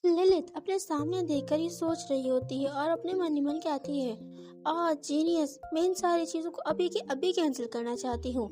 लिलित अपने सामने देखकर ये सोच रही होती है और अपने मन ही मन कहती है, जीनियस, मैं इन सारी चीज़ों को अभी के अभी कैंसिल करना चाहती हूँ।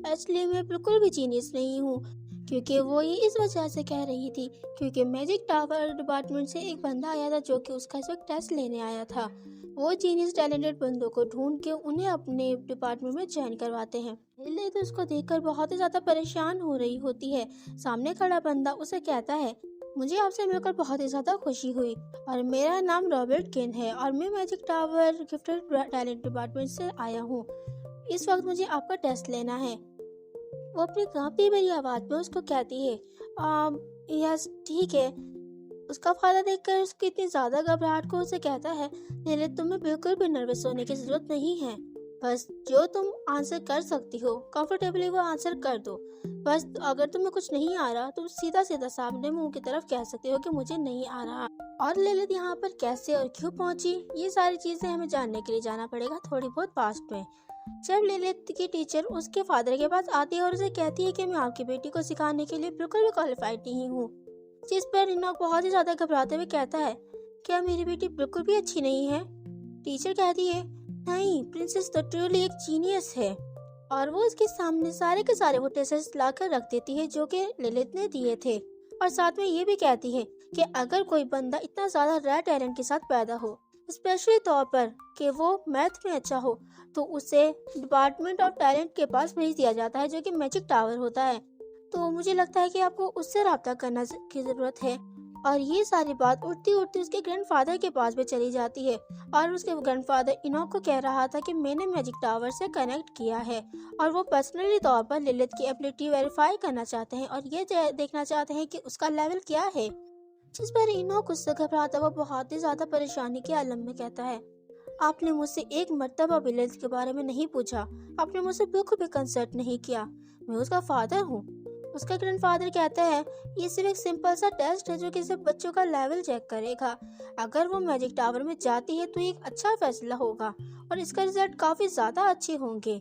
एक्चुअली मैं बिल्कुल भी जीनियस नहीं हूँ, क्योंकि वो ये इस वजह से कह रही थी क्योंकि मैजिक टावर डिपार्टमेंट से एक बंदा आया था जो कि उसका इस वक्त टेस्ट लेने आया था। वो जीनियस टैलेंटेड बंदों को ढूंढ के उन्हें अपने डिपार्टमेंट में ज्वाइन करवाते हैं। लिलित तो उसको देखकर बहुत ही ज़्यादा परेशान हो रही होती है। सामने खड़ा बंदा उसे कहता है, मुझे आपसे मिलकर बहुत ही ज़्यादा खुशी हुई और मेरा नाम रॉबर्ट केन है और मैं magic tower gifted talent department से आया हूँ। इस वक्त मुझे आपका टेस्ट लेना है। वो अपनी कांपती भरी आवाज़ में उसको कहती है, यस ठीक है। उसका फायदा देखकर उसकी इतनी ज़्यादा घबराहट को उसे कहता है, नीले तुम्हें बिल्कुल भी नर्वस होने की ज़रूरत नहीं है। बस जो तुम आंसर कर सकती हो कंफर्टेबली वो आंसर कर दो। बस अगर तुम्हें कुछ नहीं आ रहा तुम सीधा सीधा सामने मुंह की तरफ कह सकते हो कि मुझे नहीं आ रहा। और ललित यहाँ पर कैसे और क्यों पहुंची, ये सारी चीजें हमें जानने के लिए जाना पड़ेगा थोड़ी बहुत पास्ट में। जब ललित की टीचर उसके फादर के पास आती है और उसे कहती है कि मैं आपकी बेटी को सिखाने के लिए बिल्कुल भी क्वालिफाइड नहीं हूँ, जिस पर इनोक बहुत ही ज्यादा घबराते हुए कहता है, क्या मेरी बेटी बिल्कुल भी अच्छी नहीं है? टीचर कहती है, नहीं, प्रिंसेस तो ट्रूली एक जीनियस है। और वो उसके सामने सारे के सारे वो टेस्ट लाकर रख देती है जो कि ललित ने दिए थे। और साथ में ये भी कहती है कि अगर कोई बंदा इतना ज्यादा रेयर टैलेंट के साथ पैदा हो, स्पेशली तौर पर कि वो मैथ में अच्छा हो, तो उसे डिपार्टमेंट ऑफ टैलेंट के पास भेज दिया जाता है जो कि मैजिक टावर होता है। तो मुझे लगता है कि आपको उससे रब्ता करना की जरूरत है। और ये सारी बात उड़ती उड़ती उसके ग्रैंडफादर के पास भी चली जाती है और उसके ग्रैंडफादर इनोक को कह रहा था कि मैंने मैजिक टावर से कनेक्ट किया है और वो पर्सनली तौर पर लिलित की एबिलिटी वेरीफाई करना चाहते हैं और ये देखना चाहते हैं कि उसका लेवल क्या है। जिस पर इनोक उससे घबराता हुआ बहुत ही ज्यादा परेशानी के आलम में कहता है, आपने मुझसे एक मर्तबा भी लिलित के बारे में नहीं पूछा, आपने मुझसे बिल्कुल भी कंसल्ट नहीं किया, मैं उसका फादर हूँ। उसका ग्रैंडफादर कहता है, ये सिर्फ एक सिंपल सा टेस्ट है जो कि सिर्फ बच्चों का लेवल चेक करेगा। अगर वो मैजिक टावर में जाती है तो एक अच्छा फैसला होगा और इसका रिजल्ट काफी ज्यादा अच्छे होंगे।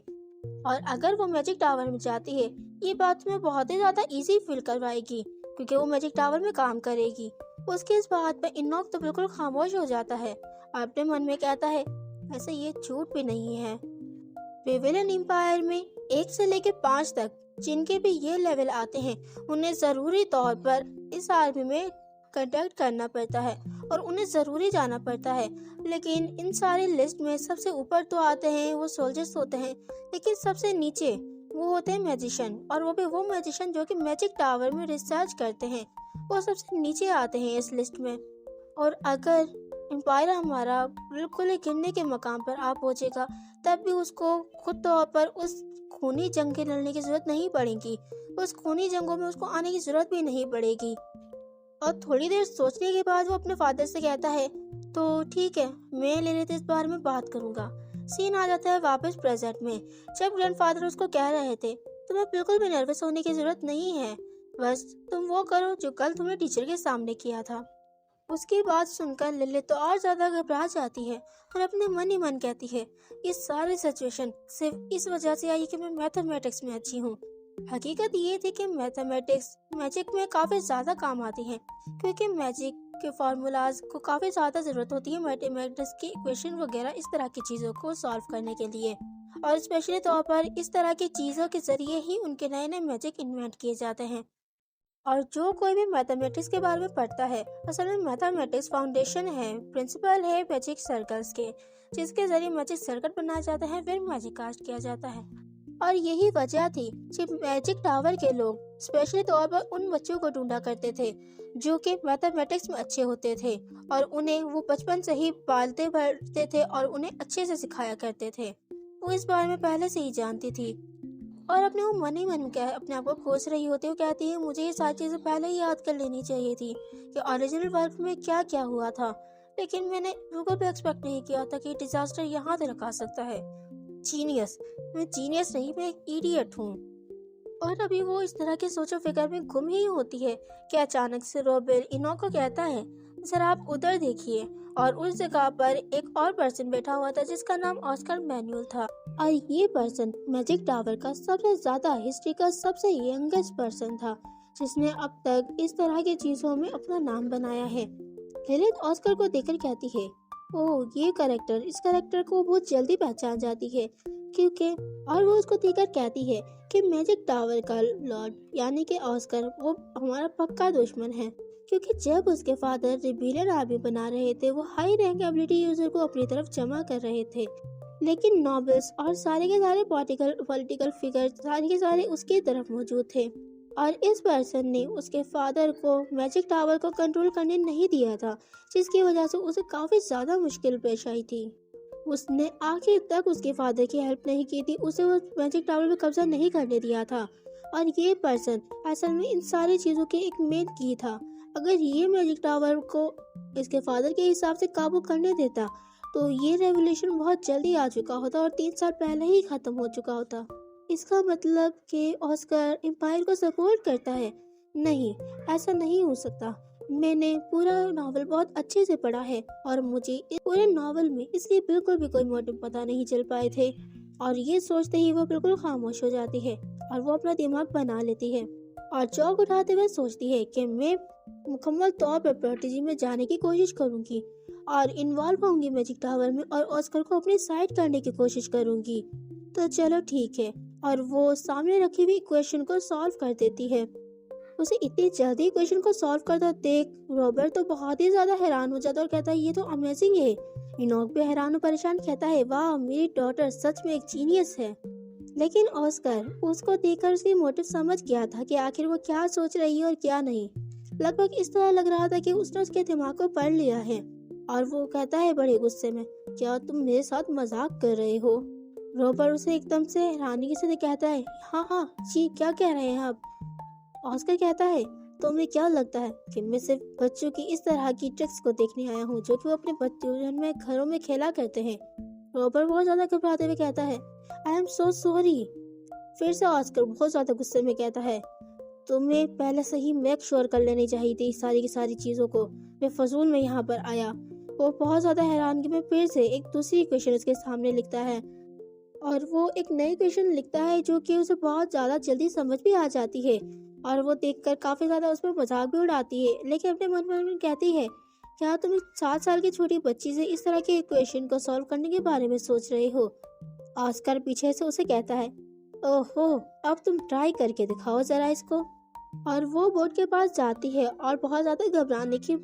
और अगर वो मैजिक टावर में जाती है, ये बात तुम्हें बहुत ही ज्यादा इजी फील करवाएगी क्योंकि वो मैजिक टावर में काम करेगी। उसके इस बात पे इनोक तो बिल्कुल खामोश हो जाता है और अपने मन में कहता है, ऐसे ये झूठ भी नहीं है। बेविलन एम्पायर में 1 से लेकर 5 तक जिनके भी ये लेवल आते हैं उन्हें जरूरी तौर पर इस आर्मी में कंडक्ट करना पड़ता है और उन्हें जरूरी जाना पड़ता है। लेकिन इन सारी लिस्ट में सबसे ऊपर तो आते हैं वो सोल्जर्स होते हैं, लेकिन सबसे नीचे वो होते हैं मैजिशियन, और वो भी वो मैजिशियन जो कि मैजिक टावर में रिसर्च करते हैं, वो सबसे नीचे आते हैं इस लिस्ट में। और अगर एम्पायर हमारा बिल्कुल ही गिरने के मकाम पर आ पहुंचेगा तब भी उसको खुद तौर पर उस खूनी जंग के लड़ने की जरूरत नहीं पड़ेगी, उस खूनी जंगों में उसको आने की जरूरत भी नहीं पड़ेगी। और थोड़ी देर सोचने के बाद वो अपने फादर से कहता है, तो ठीक है, मैं लिलित इस बारे में बात करूंगा। सीन आ जाता है वापस प्रेजेंट में, जब ग्रैंडफादर उसको कह रहे थे, तुम्हें बिल्कुल भी नर्वस होने की जरूरत नहीं है, बस तुम वो करो जो कल तुमने टीचर के सामने किया था। उसकी बात सुनकर लिलित तो और ज्यादा घबरा जाती है और अपने मन ही मन कहती है, ये सारी सिचुएशन सिर्फ इस वजह से आई कि मैं मैथमेटिक्स में अच्छी हूँ। हकीकत ये थी कि मैथमेटिक्स मैजिक में काफी ज्यादा काम आती है क्योंकि मैजिक के फार्मूलाज को काफी ज्यादा जरूरत होती है मैथमेटिक्स की इक्वेशन वगैरह इस तरह की चीजों को सॉल्व करने के लिए, और स्पेशली तौर पर इस तरह की चीजों के जरिए ही उनके नए नए मैजिक इन्वेंट किए जाते हैं। और जो कोई भी मैथमेटिक्स के बारे में पढ़ता है, असल में मैथमेटिक्स फाउंडेशन है, प्रिंसिपल है मैजिक सर्कल्स के, जिसके जरिए मैजिक सर्कल बनाया जाता है, फिर मैजिक कास्ट किया जाता है। और यही वजह थी जब मैजिक टावर के लोग स्पेशली तौर पर उन बच्चों को ढूंढा करते थे जो कि मैथमेटिक्स में अच्छे होते थे और उन्हें वो बचपन से ही पालते बढ़ते थे और उन्हें अच्छे से सिखाया करते थे। वो इस बारे में पहले से ही जानती थी और अपने वो मन ही मन क्या अपने आप को कोस रही होती है। वो कहती है, मुझे ये सारी चीजें पहले ही याद कर लेनी चाहिए थी कि ओरिजिनल वर्क में क्या क्या हुआ था, लेकिन मैंने बिल्कुल भी एक्सपेक्ट नहीं किया था कि डिजास्टर यहाँ तक आ सकता है। जीनियस, मैं जीनियस नहीं, मैं एक इडियट हूँ। और अभी वो इस तरह के सोचो फिक्र में गुम ही होती है कि अचानक से रॉबिन इनोक को कहता है, जरा आप उधर देखिए। और उस जगह पर एक और पर्सन बैठा हुआ था जिसका नाम ऑस्कर मैनुअल था, और ये पर्सन मैजिक टावर का सबसे ज्यादा हिस्ट्री का सबसे यंगेस्ट पर्सन था, जिसने अब तक इस तरह की चीजों में अपना नाम बनाया है। लिलिथ ऑस्कर को देखकर कहती है, ओह ये कैरेक्टर, इस कैरेक्टर को बहुत जल्दी पहचान जाती है क्योंकि, और वो उसको देखकर कहती है कि मैजिक टावर का लॉर्ड यानी कि ऑस्कर वो हमारा पक्का दुश्मन है, क्योंकि जब उसके फादर रिबेलियन आर्मी बना रहे थे वो हाई रैंक एबिलिटी यूजर को अपनी तरफ जमा कर रहे थे, लेकिन नॉबल्स और सारे के सारे पॉलिटिकल फिगर सारे के सारे उसकी तरफ मौजूद थे, और इस पर्सन ने उसके फादर को मैजिक टावर को कंट्रोल करने नहीं दिया था, जिसकी वजह से उसे काफी ज्यादा मुश्किल पेश आई थी। उसने आखिर तक उसके फादर की हेल्प नहीं की थी, उसे वो मैजिक टावर में कब्जा नहीं करने दिया था, और ये पर्सन असल में इन सारी चीजों के एक मेन की था। अगर ये मैजिक टावर को इसके फादर के हिसाब से काबू करने देता तो ये रेवोल्यूशन बहुत जल्दी आ चुका होता और 3 साल पहले ही खत्म हो चुका होता। इसका मतलब कि ऑस्कर एम्पायर को सपोर्ट करता है? नहीं, ऐसा नहीं हो सकता। मैंने पूरा नॉवल बहुत अच्छे से पढ़ा है और मुझे इस पूरे नॉवल में इसके बिल्कुल भी कोई मोटिव पता नहीं चल पाए थे। और ये सोचते ही वो बिल्कुल खामोश हो जाती है और वो अपना दिमाग बना लेती है और चौक उठाते हुए सोचती है कि मैं मुकम्मल तौर पर प्रोटेजी में जाने की कोशिश करूंगी और इन्वॉल्व होंगी मैजिक टावर में और ऑस्कर को अपनी साइड करने की कोशिश करूंगी। तो चलो ठीक है, और वो सामने रखी हुई इक्वेशन को सॉल्व कर देती है। उसे इतनी जल्दी इक्वेशन को सॉल्व करता देख रॉबर्ट तो बहुत ही ज्यादा हैरान हो जाता और कहता है ये तो अमेजिंग है। इनोक भी हैरान और परेशान कहता है, वाह मेरी डॉटर सच में एक जीनियस है। लेकिन ऑस्कर उसको देखकर उसकी मोटिव समझ गया था कि आखिर वो क्या सोच रही है और क्या नहीं। लगभग इस तरह लग रहा था कि उसने उसके दिमाग को पढ़ लिया है, और वो कहता है बड़े गुस्से में, क्या तुम मेरे साथ मजाक कर रहे हो? रॉबर्ट उसे एकदम से हैरानी से कहता है, हाँ हाँ जी, क्या कह रहे हैं आप? ऑस्कर कहता है, तुम्हें क्या लगता है कि मैं सिर्फ बच्चों की इस तरह की ट्रिक्स को देखने आया हूँ जो कि वो अपने बच्चों में घरों में खेला करते हैं? रॉबर्ट बहुत ज्यादा घबराते हुए कहता है, आई एम सो सॉरी। फिर से ऑस्कर बहुत ज्यादा गुस्से में कहता है, तुम्हें पहले से ही मेक श्योर कर लेनी चाहिए थी सारी की सारी चीजों को, मैं फजूल में यहाँ पर आया। वो बहुत ज्यादा हैरानगी में फिर से एक दूसरी क्वेश्चन उसके सामने लिखता है, और वो एक नई क्वेश्चन लिखता है जो कि उसे बहुत ज्यादा जल्दी समझ भी आ जाती है, और वो देखकर काफी ज्यादा उस पर मजाक भी उड़ाती है, लेकिन अपने मन में कहती है, क्या तुम एक 7 साल की छोटी बच्ची से इस तरह के क्वेश्चन को सॉल्व करने के बारे में सोच रहे हो? ऑस्कर पीछे से उसे कहता है, ओहो अब तुम ट्राई करके दिखाओ जरा इसको। और वो बोर्ड के पास जाती है और बहुत ज्यादा घबराने की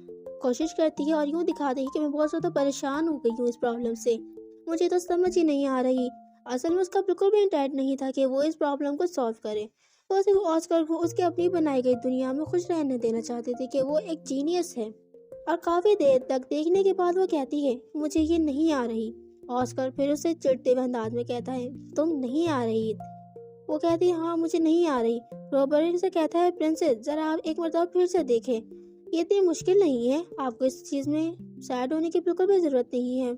कोशिश करती है और यूँ दिखाती है कि मैं बहुत ज्यादा परेशान हो गई हूँ इस प्रॉब्लम से, मुझे तो समझ ही नहीं आ रही। असल में उसका बिल्कुल भी इंटेंट नहीं था कि वो इस प्रॉब्लम को सॉल्व करे। वो सिर्फ ऑस्कर को उसके अपनी बनाई गई दुनिया में खुश रहने देना चाहती थी कि वो एक जीनियस है। और काफी देर तक देखने के बाद वो कहती है, मुझे ये नहीं आ रही। ऑस्कर फिर उसे चिढ़ते हुए अंदाज में कहता है, तुम नहीं आ रही? वो कहती है, हाँ मुझे नहीं आ रही। रॉबर्ट से कहता है, प्रिंसेस जरा आप एक मरतबा फिर से देखें, ये इतनी मुश्किल नहीं है, आपको इस चीज में सैड होने की बिल्कुल भी जरूरत नहीं है।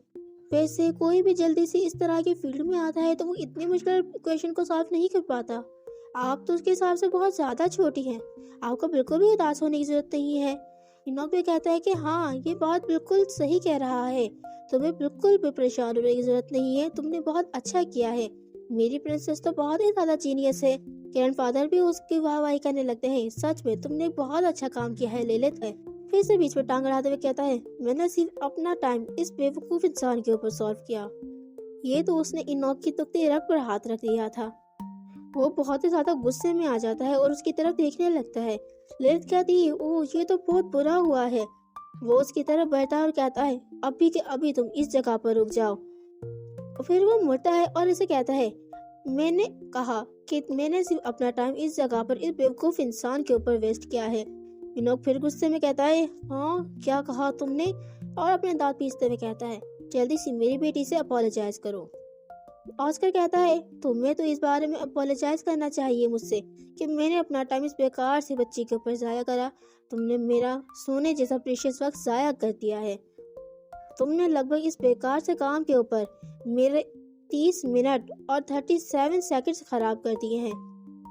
वैसे कोई भी जल्दी से इस तरह की फील्ड में आता है तो वो इतनी मुश्किल क्वेश्चन को सॉल्व नहीं कर पाता। आप तो उसके हिसाब से बहुत ज्यादा छोटी हैं, आपको बिल्कुल भी उदास होने की जरूरत नहीं है। इनोक भी कहता है कि हाँ ये बात बिल्कुल सही कह रहा है, तुम्हें बिल्कुल भी परेशान होने की जरूरत नहीं है, तुमने बहुत अच्छा किया है, मेरी प्रिंसेस तो बहुत ही ज्यादा जीनियस है। ग्रैंडफादर भी उसकी वाहवाही करने लगते हैं, सच में तुमने बहुत अच्छा काम किया है लिलिथ है। फिर से बीच में टांग अड़ाते हुए कहता है, मैंने सिर्फ अपना टाइम इस बेवकूफ इंसान के ऊपर सॉल्व किया। ये तो उसने इनोक की तुकते रग पर हाथ रख दिया था। वो बहुत ही ज्यादा गुस्से में आ जाता है और उसकी तरफ देखने लगता है। लिलिथ कहती है, ओह ये तो बहुत बुरा हुआ है। वो उसकी तरफ बढ़ता है और कहता है, अभी के अभी तुम इस जगह पर रुक जाओ। फिर वो मुड़ता है और इसे कहता है, मैंने कहा कि मैंने सिर्फ अपना टाइम इस जगह पर इस बेवकूफ इंसान के ऊपर वेस्ट किया है। इनोक फिर गुस्से में कहता है, हाँ क्या कहा तुमने? और अपने दांत पीसते हुए कहता है, जल्दी से मेरी बेटी से अपोलोजाइज करो। ऑस्कर कहता है, तुम्हें तो इस बारे में अपोलोजाइज करना चाहिए मुझसे कि मैंने अपना टाइम इस बेकार से बच्ची के ऊपर जाया करा। तुमने मेरा सोने जैसा प्रीशियस वक्त जाया कर दिया है। तुमने लगभग इस बेकार से काम के ऊपर मेरे 30 मिनट और 37 सेकंड्स खराब कर दिए हैं।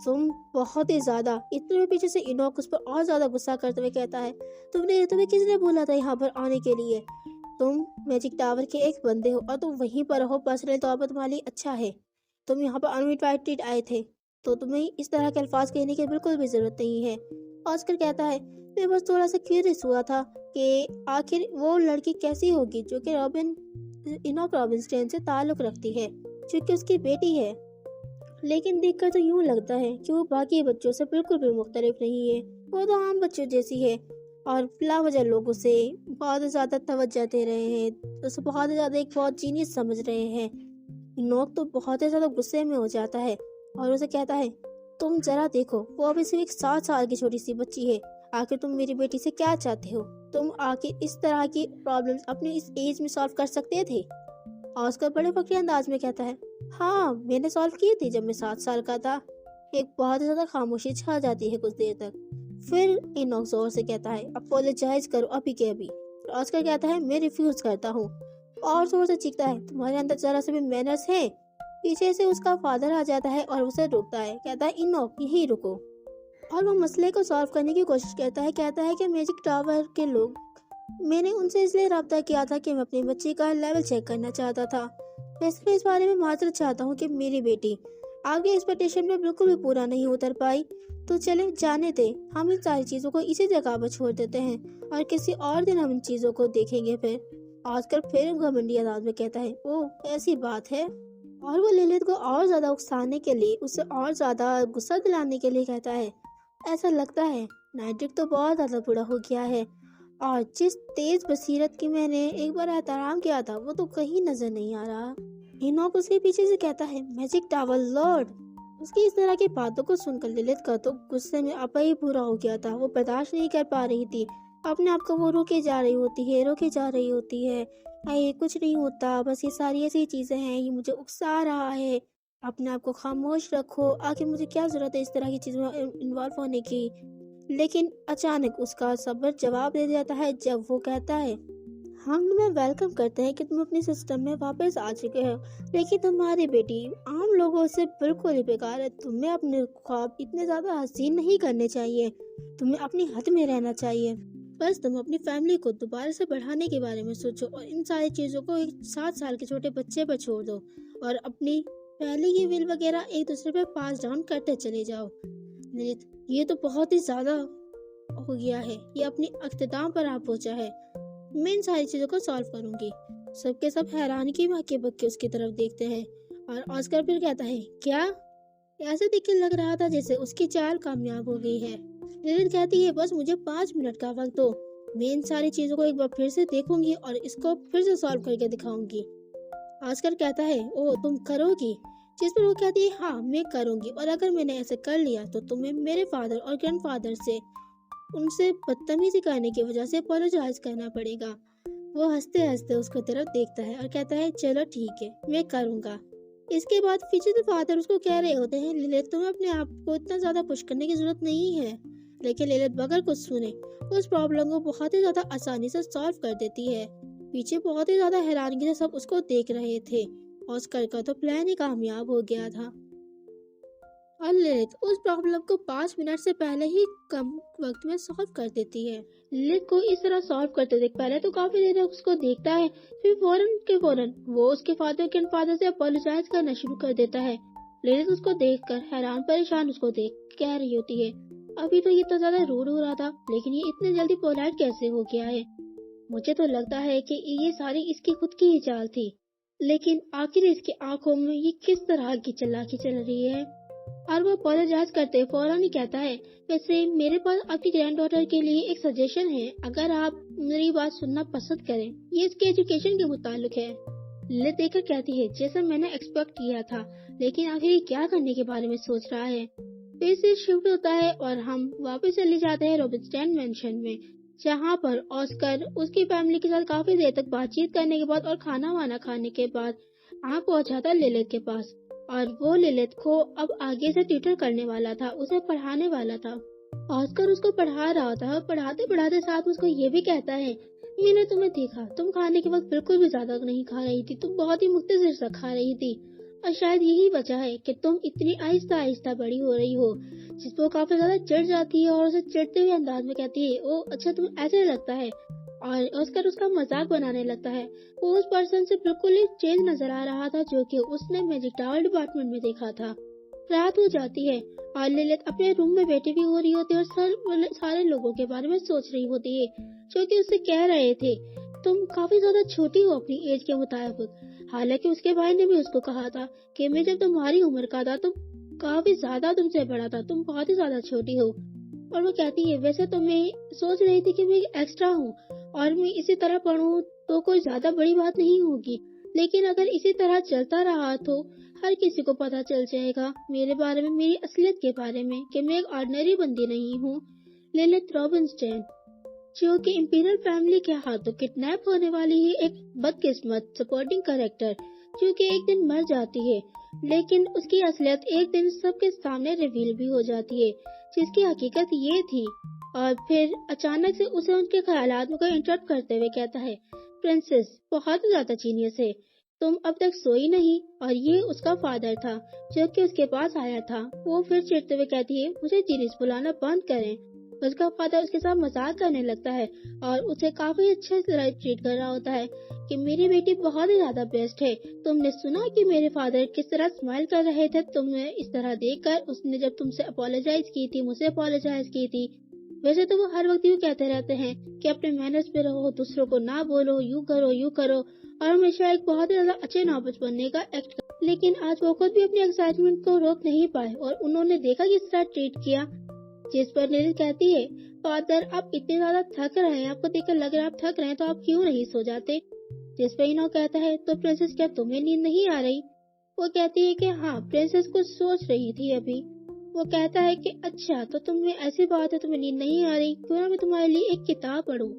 तुम बहुत ही ज्यादा। इतने में पीछे से इनोक उस पर और ज्यादा गुस्सा करते हुए कहता है, तुम्हें किसने बोला था यहाँ पर आने के लिए? तुम मैजिक टावर के एक बंदे हो और तुम वहीं पर हो, पर्सनल तौर पर तुम्हारे लिए अच्छा है। तुम यहाँ पर अनइनवाइटेड आए थे तो तुम्हें इस तरह के अल्फाज कहने की बिल्कुल भी जरूरत नहीं है। ऑस्कर कहता है, मैं बस थोड़ा सा क्यूरियस हुआ था कि आखिर वो लड़की कैसी होगी जो कि इनोक रॉबिन्सटेन से ताल्लुक रखती है, जो कि उसकी बेटी है। लेकिन देखकर तो यूं लगता है कि वो बाकी बच्चों से बिल्कुल भी मुख्तलिफ नहीं है। वो तो आम बच्चों जैसी है और बिलावजह लोग उसे बहुत ज़्यादा तवज्जो दे रहे हैं, उसे बहुत ज़्यादा एक बहुत जीनियस समझ रहे हैं। इनोक तो बहुत ही ज़्यादा गुस्से में हो जाता है और उसे कहता है, तुम जरा देखो, वो अभी सिर्फ एक 7 साल की छोटी सी बच्ची है। आखिर तुम मेरी बेटी से क्या चाहते हो? तुम आखिर इस तरह की प्रॉब्लम्स अपने इस एज में सॉल्व कर सकते थे? ऑस्कर बड़े फखरी अंदाज में कहता है, हाँ मैंने सॉल्व की थी जब मैं 7 साल का था। एक बहुत ज्यादा खामोशी छा जाती है कुछ देर तक। फिर इनोक जोर से कहता है, अपोलोजाइज करो अभी के अभी। ऑस्कर कहता है, मैं रिफ्यूज करता हूँ, और जोर से चीखता है, तुम्हारे अंदर जरा से भी मैनर्स है? पीछे से उसका फादर आ जाता है और उसे रोकता है, कहता है, इनोक यहीं रुको। और वो मसले को सॉल्व करने की कोशिश करता है। कहता है कि मैजिक टावर के लोग, मैंने उनसे इसलिए रब्ता किया था कि मैं अपनी बच्ची का लेवल चेक करना चाहता था। वैसे मैं इस बारे में माजरत चाहता हूँ कि मेरी बेटी आपके एक्सपेक्टेशन में बिल्कुल भी पूरा नहीं उतर पाई। तो चले जाने दे, हम इन सारी चीजों को इसी जगह पर छोड़ देते हैं और किसी और दिन हम इन चीजों को देखेंगे। फिर ऑस्कर फिर घमंडी अंदाज में कहता है, ओह ऐसी बात है। और वो लिलिथ को और ज्यादा उकसाने के लिए, उसे और ज्यादा गुस्सा दिलाने के लिए कहता है, ऐसा लगता है नाइट्रिक तो बहुत ज्यादा बुरा हो गया है और जिस तेज बसीरत की मैंने एक बार एहतराम किया था वो तो कहीं नजर नहीं आ रहा। इनोक उसके पीछे से कहता है, मैजिक टावर लॉर्ड। उसकी इस तरह की बातों को सुनकर लिलिथ का तो गुस्से में आपा ही पूरा हो गया था। वो बर्दाश्त नहीं कर पा रही थी अपने आप को। वो रोके जा रही होती है, अरे कुछ नहीं होता, बस ये सारी ऐसी चीजें हैं, ये मुझे उकसा रहा है, अपने आप को खामोश रखो, आखिर मुझे क्या जरूरत है इस तरह की चीजों में इन्वॉल्व होने की। लेकिन अचानक उसका सब्र जवाब दे जाता है जब वो कहता है, हम तुम्हें वेलकम करते हैं कि तुम अपने सिस्टम में वापस आ चुके हो, लेकिन तुम्हारी बेटी आम लोगों से बिल्कुल ही बेकार है। तुम्हें अपने ख्वाब इतने ज्यादा हसीन नहीं करने चाहिए, तुम्हें अपनी हद में रहना चाहिए। बस तुम अपनी फैमिली को दोबारा से बढ़ाने के बारे में सोचो और इन सारी चीजों को एक 7 साल के छोटे बच्चे पर छोड़ दो और अपनी पहले की विल वगैरह एक दूसरे पे पास डाउन करते चले जाओ। ये तो बहुत ही ज्यादा हो गया है, ये अपनी अख्ताम पर आ पहुंचा है। मैं इन सारी चीजों को सॉल्व करूंगी। सबके सब हैरानी की बक्के बक्के उसकी तरफ देखते हैं और ऑस्कर फिर कहता है, क्या? ऐसे देख के लग रहा था जैसे उसकी चाल कामयाब हो गई है। लिलिथ कहती है, बस मुझे 5 मिनट का वक्त दो, मैं इन सारी चीजों को एक बार फिर से देखूंगी और इसको फिर से सॉल्व करके दिखाऊंगी। ऑस्कर कहता है, ओह तुम करोगी? जिस पर वो कहती है, हाँ मैं करूंगी, और अगर मैंने ऐसे कर लिया तो तुम्हें मेरे फादर और ग्रैंडफादर से उनसे बदतमीजी करने की वजह से अपोलोजाइज करना पड़ेगा। वो हंसते हंसते उसको तरफ देखता है और कहता है, चलो ठीक है मैं करूंगा। इसके बाद पीछे से फादर उसको कह रहे होते हैं, लिलिथ तुम्हें अपने आप को इतना ज्यादा पुश करने की जरूरत नहीं है। लेकिन लिलिथ बगैर कुछ सुने उस प्रॉब्लम को बहुत ही ज्यादा आसानी से सॉल्व कर देती है। पीछे बहुत ही ज्यादा हैरानगी से सब उसको देख रहे थे। ऑस्कर का तो प्लान ही कामयाब हो गया था और लिलिथ उस प्रॉब्लम को 5 मिनट से पहले ही कम वक्त में सॉल्व कर देती है। लिलिथ को इस तरह सॉल्व करते देख पहले तो काफी देर तक उसको देखता है, फिर फौरन वो उसके फादर के फादर से अपोलोजाइज करना शुरू कर देता है। लिलिथ उसको देखकर हैरान परेशान उसको देख कह रही होती है, अभी तो ये तो ज्यादा रूड हो रहा था, लेकिन ये इतने जल्दी पोलाइट कैसे हो गया है? मुझे तो लगता है कि ये सारी इसकी खुद की ही चाल थी, लेकिन आखिर इसकी आंखों में ये किस तरह की चालाकी चल रही है? और वो अपोलोजाइज करते फौरन ही कहता है, वैसे मेरे पास आपकी ग्रैंड डॉटर के लिए एक सजेशन है, अगर आप मेरी बात सुनना पसंद करें। ये इसके एजुकेशन के मुतालिक है। लिलिथ देखकर कहती है, जैसा मैंने एक्सपेक्ट किया था, लेकिन आखिर ये क्या करने के बारे में सोच रहा है? फिर से शिफ्ट होता है और हम वापस चले जाते हैं रॉबिन्सटेन मैंशन में, जहाँ पर ऑस्कर उसकी फैमिली के साथ काफी देर तक बातचीत करने के बाद और खाना वाना खाने के बाद वहाँ पहुँचा था लिलिथ के पास। और वो लिलिथ को अब आगे से ट्यूटर करने वाला था, उसे पढ़ाने वाला था। ऑस्कर उसको पढ़ा रहा था, पढ़ाते पढ़ाते साथ में उसको ये भी कहता है, मैंने तुम्हें देखा, तुम खाने के वक्त बिल्कुल भी ज्यादा नहीं खा रही थी, तुम बहुत ही मुख्तसर सा खा रही थी, और शायद यही वजह है कि तुम इतनी आहिस्ता आहिस्ता बड़ी हो रही हो। जिस पर वो काफी ज्यादा चिढ़ जाती है और उसे चिढ़ते हुए अंदाज में कहती है, ओ अच्छा तुम ऐसे लगता है, और ऑस्कर उसका मजाक बनाने लगता है। वो उस पर्सन से बिल्कुल ही चेंज नजर आ रहा था जो कि उसने मैजिक टावर डिपार्टमेंट में देखा था। रात हो जाती है और लिलित अपने रूम में बैठी भी हो रही होती है और सारे लोगों के बारे में सोच रही होती है, जो कि उससे कह रहे थे तुम काफी ज्यादा छोटी हो अपनी एज के मुताबिक। हालांकि उसके भाई ने भी उसको कहा था कि मैं जब तुम्हारी उम्र का था तो काफी ज्यादा तुमसे बड़ा था, तुम बहुत ही ज्यादा छोटी हो। और वो कहती है वैसे तो मैं सोच रही थी कि मैं एक्स्ट्रा हूँ और मैं इसी तरह पढ़ूं तो कोई ज्यादा बड़ी बात नहीं होगी, लेकिन अगर इसी तरह चलता रहा तो हर किसी को पता चल जाएगा मेरे बारे में, मेरी असलियत के बारे में, कि मैं एक ऑर्डिनरी बंदी नहीं हूँ। लिलिथ रॉबिन्सटेन, जो कि इंपीरियल फैमिली के हाथों किडनैप होने वाली है एक बदकिस्मत सपोर्टिंग कैरेक्टर, जो कि एक दिन मर जाती है, लेकिन उसकी असलियत एक दिन सबके सामने रिवील भी हो जाती है, जिसकी हकीकत ये थी। और फिर अचानक से उसे उनके ख्यालात को इंटरप्ट करते हुए कहता है, प्रिंसेस बहुत ज्यादा जीनियस है, तुम अब तक सोई नहीं। और ये उसका फादर था जो कि उसके पास आया था। वो फिर चिढ़ते हुए कहती है मुझे जीनियस बुलाना बंद करें। उसका फादर उसके साथ मजाक करने लगता है और उसे काफी अच्छे से ट्रीट कर रहा होता है कि मेरी बेटी बहुत ही ज्यादा बेस्ट है। तुमने सुना कि मेरे फादर किस तरह स्माइल कर रहे थे तुम्हें इस तरह देखकर, उसने जब तुमसे अपोलोजाइज की थी, मुझे अपोलोजाइज की थी। वैसे तो वो हर वक्त यूँ कहते रहते हैं कि अपने मैनर्स पे रहो, दूसरों को ना बोलो, यूँ करो और हमेशा एक बहुत ही ज्यादा अच्छे नौबत बनने का एक्ट कर। लेकिन आज वो खुद भी अपनी एक्साइटमेंट को रोक नहीं पाए और उन्होंने देखा किस तरह ट्रीट किया। जिस पर नील कहती है फादर आप इतने ज्यादा थक रहे हैं, आपको देखकर लग रहा है आप थक रहे हैं, तो आप क्यों नहीं सो जाते। जिस पर इनो कहता है तो प्रिंसेस क्या तुम्हें नींद नहीं आ रही। वो कहती है कि हाँ प्रिंसेस कुछ सोच रही थी अभी। वो कहता है कि अच्छा तो तुम्हें ऐसी बात है, तुम्हें नींद नहीं आ रही, क्यों ना मैं तुम्हारे लिए एक किताब पढूं।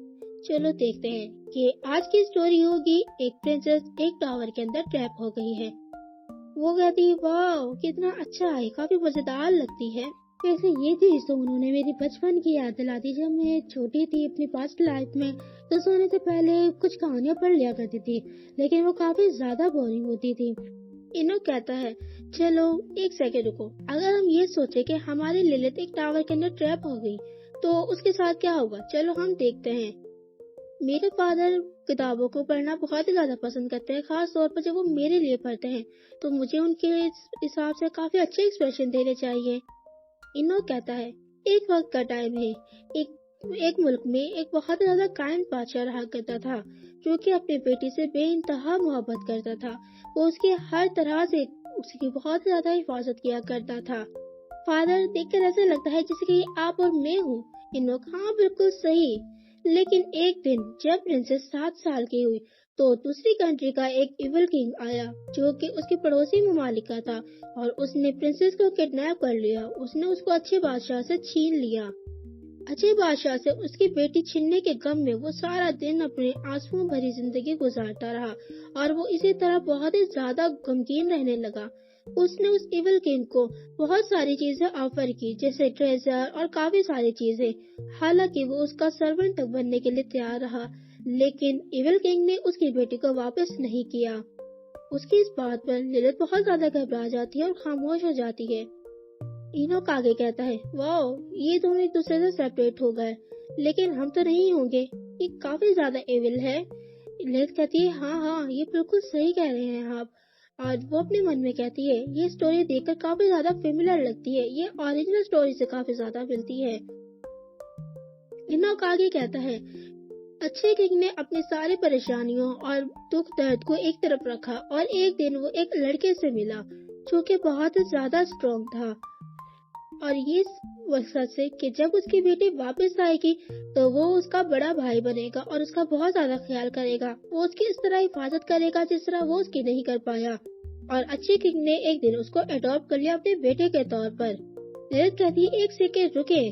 चलो देखते हैं कि आज की स्टोरी होगी एक प्रिंसेस एक टावर के अंदर ट्रैप हो गई है। वो कहती है वाह कितना अच्छा है, काफी मजेदार लगती है। वैसे ये चीज तो उन्होंने मेरी बचपन की याद दिला दी। जब मैं छोटी थी अपनी पास्ट लाइफ में तो सोने से पहले कुछ कहानियां पढ़ लिया करती थी, लेकिन वो काफी ज्यादा बोरिंग होती थी। इनो कहता है चलो एक सेकेंड रुको, अगर हम ये सोचे कि हमारी लिलित एक टावर के अंदर ट्रैप हो गई तो उसके साथ क्या होगा, चलो हम देखते हैं। मेरे फादर किताबों को पढ़ना बहुत ही ज्यादा पसंद करते हैं, खास तौर पर जब वो मेरे लिए पढ़ते हैं तो मुझे उनके हिसाब से काफी अच्छे एक्सप्रेशन देने चाहिए। इनो कहता है एक वक्त का टाइम है, एक मुल्क में एक बहुत ज्यादा कायम बादशाह रहा करता था, जो कि अपनी बेटी से बेइंतहा मोहब्बत करता था। वो उसकी हर तरह से उसकी बहुत ज्यादा हिफाजत किया करता था। फादर देखकर ऐसा लगता है जैसे कि आप और मैं हूँ। इनो हाँ बिल्कुल सही। लेकिन एक दिन जब प्रिंसेस 7 साल की हुई तो दूसरी कंट्री का एक इविल किंग आया, जो कि उसके पड़ोसी ममालिक का था, और उसने प्रिंसेस को किडनैप कर लिया। उसने उसको अच्छे बादशाह से छीन लिया। अच्छे बादशाह से उसकी बेटी छीनने के गम में वो सारा दिन अपने आंसुओं भरी जिंदगी गुजारता रहा और वो इसी तरह बहुत ही ज्यादा गमगीन रहने लगा। उसने उस इविल किंग को बहुत सारी चीजें ऑफर की, जैसे ट्रेजर और काफी सारी चीजें। हालांकि वो उसका सर्वेंट तक बनने के लिए तैयार रहा, लेकिन इविल किंग ने उसकी बेटी को वापस नहीं किया। उसकी इस बात पर लिलित बहुत ज्यादा घबरा जाती है और खामोश हो जाती है। इनोक आगे कहता है वाओ ये दोनों एक दूसरे से सेपरेट हो गए, लेकिन हम तो नहीं होंगे, ये काफी ज्यादा एविल है। लिलित कहती है हाँ ये बिल्कुल सही कह रहे हैं आप। और वो अपने मन में कहती है ये स्टोरी देखकर काफी ज्यादा फेमिलियर लगती है, ये ओरिजिनल स्टोरी से काफी ज्यादा मिलती है। इनोक आगे कहता है अच्छे किंग ने अपनी सारी परेशानियों और दुख दर्द को एक तरफ रखा और एक दिन वो एक लड़के से मिला जो कि बहुत ही ज्यादा स्ट्रॉन्ग था। और ये सच है कि जब उसकी बेटी वापस आएगी तो वो उसका बड़ा भाई बनेगा और उसका बहुत ज्यादा ख्याल करेगा। वो उसकी इस तरह हिफाजत करेगा जिस तरह वो उसकी नहीं कर पाया। और अच्छे किंग ने एक दिन उसको अडॉप्ट कर लिया अपने बेटे के तौर पर। लिलित कहती है एक सेकेंड रुके।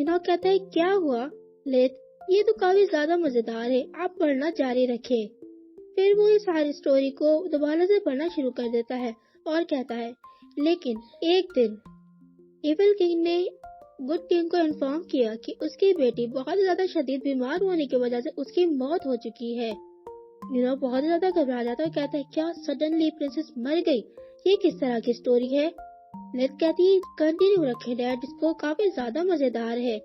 इनोक कहता है क्या हुआ। लिलित ये तो काफी ज्यादा मजेदार है, आप पढ़ना जारी रखें। फिर वो इस सारी स्टोरी को दोबारा से पढ़ना शुरू कर देता है और कहता है लेकिन एक दिन इविल किंग ने गुड किंग को इन्फॉर्म किया कि उसकी बेटी बहुत ज्यादा शदीद बीमार होने की वजह से उसकी मौत हो चुकी है। मीरा बहुत ज्यादा घबरा जाता है और कहता है क्या सडनली प्रिंसेस मर गई, ये किस तरह की स्टोरी है। लिलित कहती है कंटिन्यू रखें डैड, इसको काफी ज्यादा मजेदार है।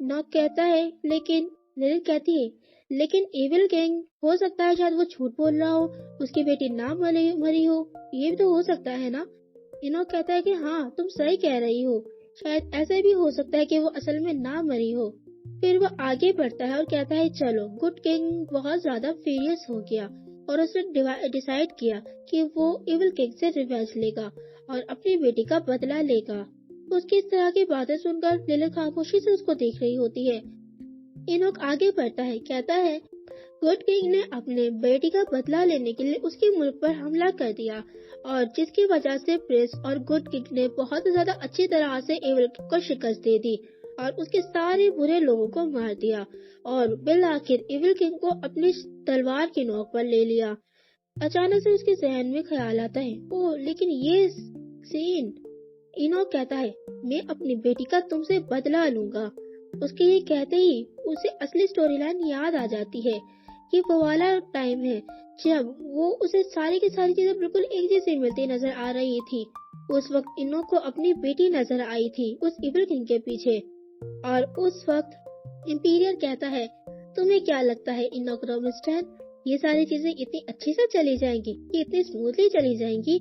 नॉक कहता है लेकिन लिलित कहती है लेकिन इविल किंग हो सकता है शायद वो झूठ बोल रहा हो, उसकी बेटी ना मरी हो, ये भी तो हो सकता है ना। इनोक कहता है कि हाँ, तुम सही कह रही हो। शायद ऐसे भी हो सकता है कि वो असल में ना मरी हो। फिर वो आगे बढ़ता है और कहता है चलो। गुड किंग बहुत ज्यादा फ्यूरियस हो गया और उसने डिसाइड किया कि वो इविल किंग से रिवेंज लेगा और अपनी बेटी का बदला लेगा। उसकी इस तरह की बातें सुनकर लिलित खामोशी से उसको देख रही होती है। इनोक आगे बढ़ता है, कहता है गुड किंग ने अपने बेटी का बदला लेने के लिए उसके मुल्क पर हमला कर दिया और जिसकी वजह से प्रिंस और गुड किंग ने बहुत ज्यादा अच्छी तरह से एविल किंग को शिकस्त दे दी और उसके सारे बुरे लोगों को मार दिया और बिल आखिर एविल किंग को अपनी तलवार की नोक पर ले लिया। अचानक से उसके जहन में ख्याल आता है, ओह लेकिन ये सीन। इनोक कहता है मैं अपनी बेटी का तुमसे बदला लूंगा। उसके ये कहते ही उसे असली स्टोरी लाइन याद आ जाती है। ये वो वाला टाइम है जब वो उसे सारी की सारी चीजें बिल्कुल एक जैसी मिलती नजर आ रही थी। उस वक्त इनोक को अपनी बेटी नजर आई थी उस इविल किंग के पीछे। और उस वक्त इंपीरियर कहता है तुम्हें क्या लगता है इनोक रॉबिन्सन, ये सारी चीजें इतनी अच्छी से चली जाएंगी, ये इतनी स्मूथली चली जाएंगी।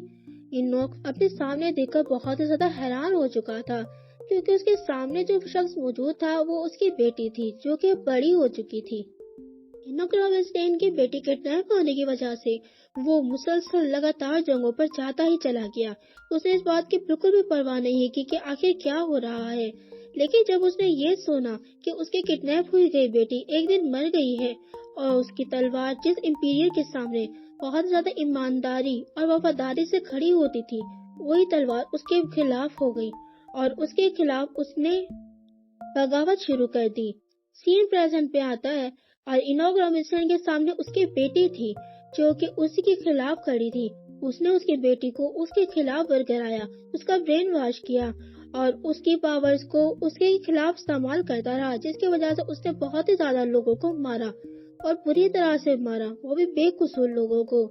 इनोक अपने सामने देखकर बहुत ही ज्यादा हैरान हो चुका था क्योंकि उसके सामने जो शख्स मौजूद था वो उसकी बेटी थी जो कि बड़ी हो चुकी थी। इनोक रॉबिन्सन की बेटी किडनैप होने की वजह से वो मुसलसल लगातार जंगों पर जाता ही चला गया। उसने इस बात की बिल्कुल भी परवाह नहीं की कि आखिर क्या हो रहा है। लेकिन जब उसने ये सुना कि उसकी किडनैप हुई गई बेटी एक दिन मर गई है और उसकी तलवार जिस इंपीरियर के सामने बहुत ज्यादा ईमानदारी और वफादारी से खड़ी होती थी, वही तलवार उसके खिलाफ हो गई और उसके खिलाफ उसने बगावत शुरू कर दी। सीन प्रेजेंट पे आता है और इनोक रॉबिन्सन के सामने उसकी बेटी थी जो कि उसी के खिलाफ खड़ी थी। उसने उसकी बेटी को उसके खिलाफ बरगराया, उसका ब्रेन वॉश किया और उसकी पावर्स को उसके खिलाफ इस्तेमाल करता रहा, जिसकी वजह से उसने बहुत ही ज्यादा लोगों को मारा और बुरी तरह से मारा, वो भी बेकसूर लोगों को।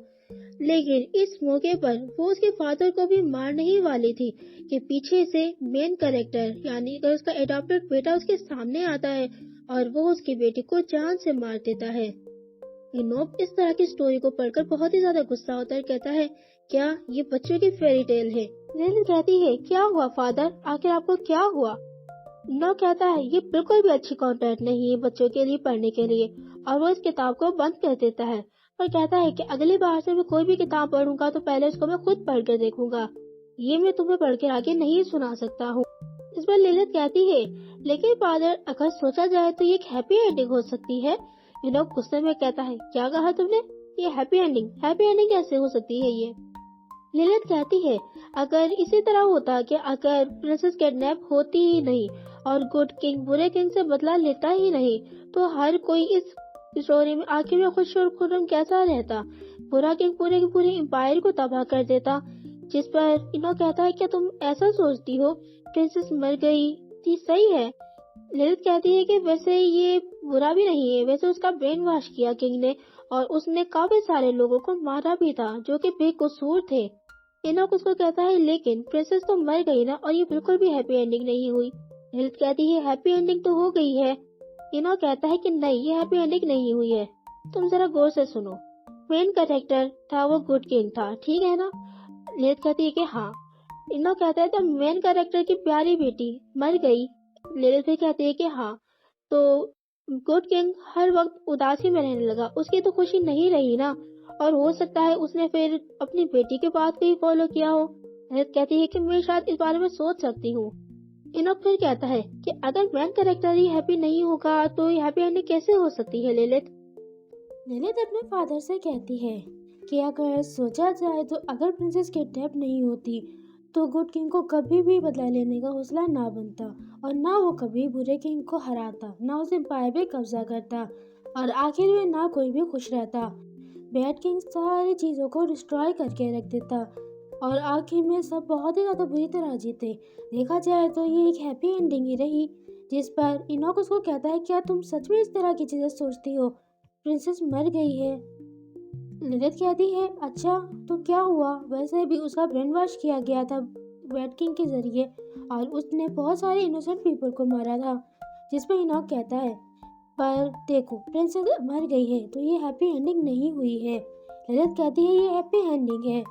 लेकिन इस मौके पर वो उसके फादर को भी मारने ही वाली थी कि पीछे से मेन कैरेक्टर यानी कि उसका एडॉप्टेड बेटा उसके सामने आता है और वो उसकी बेटी को जान से मार देता है। इनोक इस तरह की स्टोरी को पढ़कर बहुत ही ज्यादा गुस्सा होता है, कहता है क्या ये बच्चों की फेरी टेल है। लिलिथ कहती है क्या हुआ फादर, आखिर आपको क्या हुआ। इनोक कहता है ये बिल्कुल भी अच्छी कंटेंट नहीं है बच्चों के लिए पढ़ने के लिए और वो इस किताब को बंद कर देता है और कहता है कि अगली बार से मैं कोई भी किताब पढ़ूंगा तो पहले उसको मैं खुद पढ़ कर देखूंगा, ये मैं तुम्हें पढ़ के आगे नहीं सुना सकता हूँ। इस पर लिलिथ कहती है लेकिन फादर अगर सोचा जाए तो ये एक हैप्पी एंडिंग हो सकती है। इनोक गुस्से में कहता है क्या कहा तुमने, ये हैप्पी एंडिंग कैसे हो सकती है ये। लिलिथ कहती है अगर इसी तरह होता कि अगर प्रिंसेस किडनैप होती ही नहीं और गुड किंग बुरे किंग से बदला लेता ही नहीं तो हर कोई इस स्टोरी में आखिर में खुश और खुर्रम कैसा रहता। बुरा किंग पूरे के पूरे एम्पायर को तबाह कर देता। जिस पर इनो कहता है क्या तुम ऐसा सोचती हो, प्रिंसेस मर गई थी सही है। लिलिथ कहती है कि वैसे ये बुरा भी नहीं है, वैसे उसका ब्रेन वॉश किया किंग ने और उसने काफी सारे लोगों को मारा भी था जो कि बेकसूर थे। इनोक उसको कहता है लेकिन प्रिंसेस तो मर गई ना और ये बिल्कुल भी हैप्पी एंडिंग नहीं हुई। लिलिथ कहती है हैप्पी एंडिंग तो हो गई है। इनोक कहता है कि नहीं ये हैप्पी एंडिंग नहीं हुई है, तुम जरा गौर से सुनो। मेन कैरेक्टर था वो गुड किंग था, ठीक है ना। लिलिथ कहती है कि हाँ। इनोक कहता है तो मेन कैरेक्टर की प्यारी बेटी मर गई। लिलिथ भी कहती है कि हाँ। तो गुड किंग हर वक्त उदासी में रहने लगा, उसकी तो खुशी नहीं रही ना और हो सकता है उसने फिर अपनी बेटी के बात को ही फॉलो किया हो। लिलिथ कहती है कि मैं शायद इस बारे में सोच सकती हूँ। इनोक फिर कहता है कि अगर मेन कैरेक्टर ही हैप्पी नहीं होगा तो ये हैप्पी एंडिंग कैसे हो सकती है। लिलिथ अपने फादर से कहती है कि अगर सोचा जाए तो अगर प्रिंसेस किडनैप नहीं होती तो गुड किंग को कभी भी बदला लेने का हौसला ना बनता और ना वो कभी बुरे किंग को हराता, ना उस एम्पायर पे कब्जा करता और आखिर में ना कोई भी खुश रहता। बैड किंग सारी चीज़ों को डिस्ट्रॉय करके रख देता और आखिर में सब बहुत ही ज़्यादा बुरी तरह जीते। देखा जाए तो ये एक हैप्पी एंडिंग ही रही। जिस पर इनोक उसको कहता है क्या तुम सच में इस तरह की चीज़ें सोचती हो, प्रिंसेस मर गई है। लिलिथ कहती है अच्छा तो क्या हुआ, वैसे भी उसका ब्रेन वॉश किया गया था बैड किंग के जरिए और उसने बहुत सारे इनोसेंट पीपल को मारा था। जिस पर इनोक कहता है पर देखो प्रिंसेस मर गई है तो ये हैप्पी एंडिंग नहीं हुई है। लिलिथ कहती है ये हैप्पी एंडिंग है।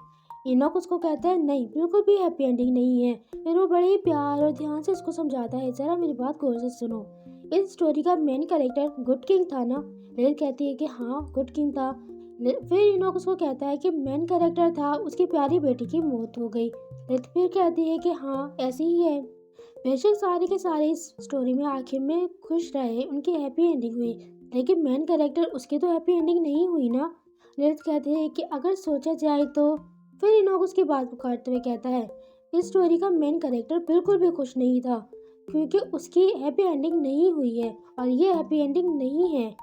इनोक उसको कहता है नहीं, बिल्कुल भी हैप्पी एंडिंग नहीं है। फिर वो बड़े ही प्यार और ध्यान से उसको समझाता है, जरा मेरी बात गौर से सुनो, इस स्टोरी का मेन कैरेक्टर गुड किंग था ना। लिलित कहती है कि हाँ गुड किंग था। फिर इनोक उसको कहता है कि मेन कैरेक्टर था, उसकी प्यारी बेटी की मौत हो गई। लिलित फिर कहती है कि हाँ ऐसी ही है। बेशक सारे के सारे इस स्टोरी में आखिर में खुश रहे, उनकी हैप्पी एंडिंग हुई, लेकिन मेन कैरेक्टर उसकी तो हैप्पी एंडिंग नहीं हुई ना। लिलित कहते हैं कि अगर सोचा जाए तो। फिर इनोक उसकी बात को काटते हुए कहता है, इस स्टोरी का मेन कैरेक्टर बिल्कुल भी खुश नहीं था, क्योंकि उसकी हैप्पी एंडिंग नहीं हुई है, और ये हैप्पी एंडिंग नहीं है।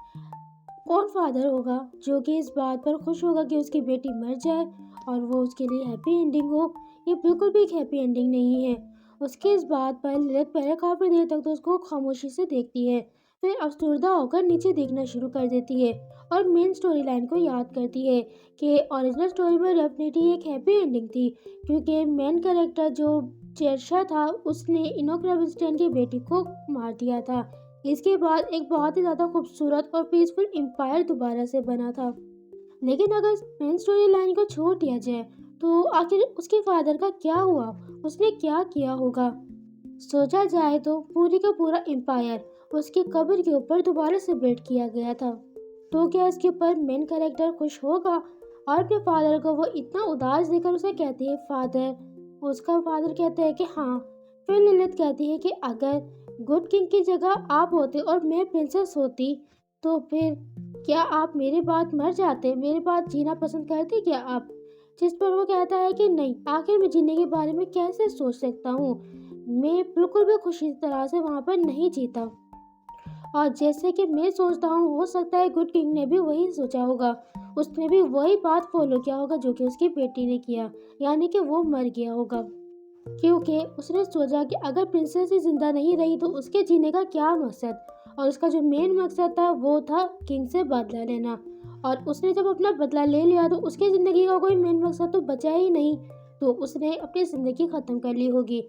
कौन फादर होगा जो कि इस बात पर खुश होगा कि उसकी बेटी मर जाए और वो उसके लिए हैप्पी एंडिंग हो। ये बिल्कुल भी एक हैप्पी एंडिंग नहीं है। उसके इस बात पर लिलित पहले काफी देर तक तो उसको खामोशी से देखती है, फिर अफसरदा होकर नीचे देखना शुरू कर देती है और मेन स्टोरी लाइन को याद करती है कि ओरिजिनल स्टोरी में डेफिनेटली एक हैप्पी एंडिंग थी, क्योंकि मेन कैरेक्टर जो शेरशाह था उसने इनोक रविंस्टन की बेटी को मार दिया था। इसके बाद एक बहुत ही ज़्यादा खूबसूरत और पीसफुल एम्पायर दोबारा से बना था। लेकिन अगर मेन स्टोरी लाइन को छोड़ दिया जाए तो आखिर उसके फादर का क्या हुआ, उसने क्या किया होगा। सोचा जाए तो पूरी का पूरा एम्पायर उसकी कब्र के ऊपर दोबारा से बिल्ड किया गया था। तो क्या इसके ऊपर मेन कैरेक्टर खुश होगा? और अपने फादर को वो इतना उदास देखकर उसे कहती है फादर, उसका फादर कहता है कि हाँ। फिर लिलित कहती है कि अगर गुड किंग की जगह आप होते और मैं प्रिंसेस होती तो फिर क्या आप मेरे बाद मर जाते, मेरे बाद जीना पसंद करते क्या आप? जिस पर वो कहता है कि नहीं, आखिर मैं जीने के बारे में कैसे सोच सकता हूँ, मैं बिल्कुल भी खुशी तरह से वहाँ पर नहीं जीता। और जैसे कि मैं सोचता हूँ, हो सकता है गुड किंग ने भी वही सोचा होगा, उसने भी वही बात फॉलो किया होगा जो कि उसकी बेटी ने किया, यानी कि वो मर गया होगा, क्योंकि उसने सोचा कि अगर प्रिंसेस ही जिंदा नहीं रही तो उसके जीने का क्या मकसद। और उसका जो मेन मकसद था वो था किंग से बदला लेना, और उसने जब अपना बदला ले लिया तो उसकी ज़िंदगी का कोई मेन मकसद तो बचा ही नहीं, तो उसने अपनी ज़िंदगी ख़त्म कर ली होगी।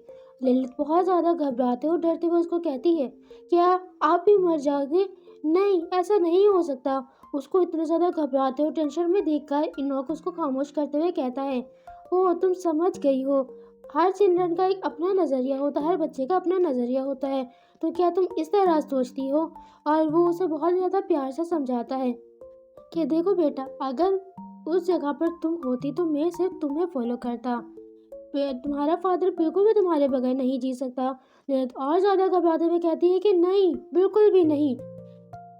ललित बहुत ज़्यादा घबराते और डरते हुए उसको कहती है, क्या आप भी मर जाओगे? नहीं, ऐसा नहीं हो सकता। उसको इतना ज़्यादा घबराते और टेंशन में देखकर इनोक उसको खामोश करते हुए कहता है, ओह तुम समझ गई हो, हर चिल्ड्रन का एक अपना नज़रिया होता है, हर बच्चे का अपना नज़रिया होता है, तो क्या तुम इस तरह सोचती हो? और वो उसे बहुत ज़्यादा प्यार से समझाता है कि देखो बेटा, अगर उस जगह पर तुम होती तो मैं सिर्फ तुम्हें फॉलो करता, तुम्हारा फादर बिल्कुल भी तुम्हारे बगैर नहीं जी सकता। ललित और ज़्यादा घबराते हुए कहती है कि नहीं, बिल्कुल भी नहीं।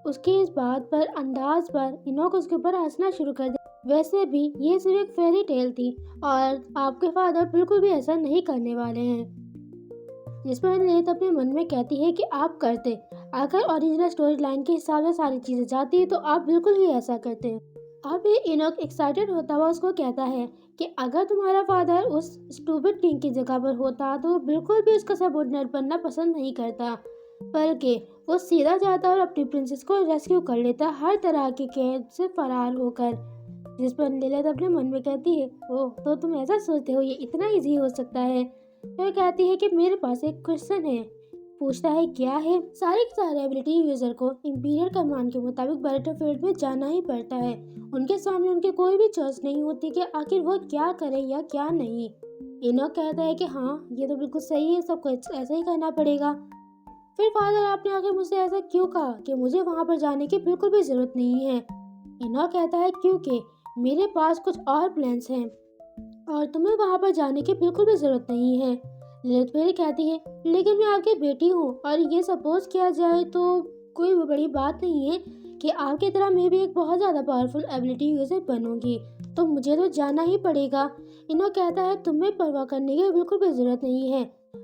उसकी इस बात पर, अंदाज पर इनोक उसके ऊपर हंसना शुरू कर दिया। वैसे भी ये सिर्फ एक फेरी टेल थी और आपके फादर बिल्कुल भी ऐसा नहीं करने वाले हैं। जिस पर ललित अपने मन में कहती है कि आप करते, अगर ओरिजिनल स्टोरी लाइन के हिसाब से सारी चीजें जाती तो आप बिल्कुल ही ऐसा करते। अब ये इनोक एक्साइटेड होता हुआ उसको कहता है कि अगर तुम्हारा फादर उस स्टूपिड किंग की जगह पर होता तो बिल्कुल भी उसका सबऑर्डिनेट बनना पसंद नहीं करता, बल्कि वो सीधा जाता और अपनी प्रिंसेस को रेस्क्यू कर लेता, हर तरह की कैद से फरार होकर। जिस पर लिलित अपने मन में कहती है, ओह तो तुम ऐसा सोचते हो ये इतना इजी हो सकता है? फिर कहती है कि मेरे पास एक क्वेश्चन है। पूछता है क्या है? सारे के सारे एबिलिटी यूजर को इंपीरियल कमांड के मुताबिक बैटलफील्ड में जाना ही पड़ता है। उनके सामने उनके कोई भी चॉइस नहीं होती कि आखिर वो क्या करें या क्या नहीं। इनोक कहता है कि हाँ ये तो बिल्कुल सही है, सबको ऐसा ही करना पड़ेगा। फिर फादर आपने आखिर मुझसे ऐसा क्यों कहा कि मुझे वहाँ पर जाने की बिल्कुल भी जरूरत नहीं है? इनोक कहता है क्योंकि मेरे पास कुछ और प्लान्स हैं और तुम्हें वहाँ पर जाने की बिल्कुल भी जरूरत नहीं है। लिलित फिर कहती है, लेकिन मैं आपकी बेटी हूँ और ये सपोज किया जाए तो कोई बड़ी बात नहीं है कि आपकी तरह मैं भी एक बहुत ज़्यादा पावरफुल एबिलिटी यूजर बनूंगी, तो मुझे तो जाना ही पड़ेगा। इनोक कहता है तुम्हें परवाह करने की बिल्कुल भी ज़रूरत नहीं है,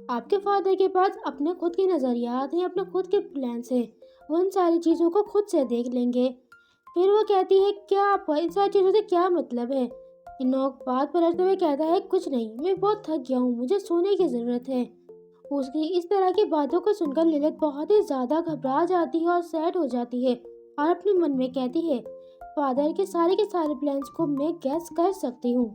आपके फादर के पास अपने खुद के नज़रियात हैं, अपने खुद के प्लान्स हैं, वो इन सारी चीज़ों को खुद से देख लेंगे। फिर वो कहती है क्या आपको इन सारी चीज़ों से क्या मतलब है? इनोक बात पलटते हुए कहता है कुछ नहीं, मैं बहुत थक गया हूँ, मुझे सोने की ज़रूरत है। उसकी इस तरह की बातों को सुनकर लिलित बहुत ही ज़्यादा घबरा जाती है और सैड हो जाती है और अपने मन में कहती है, फादर के सारे प्लान्स को मैं गैस कर सकती हूँ।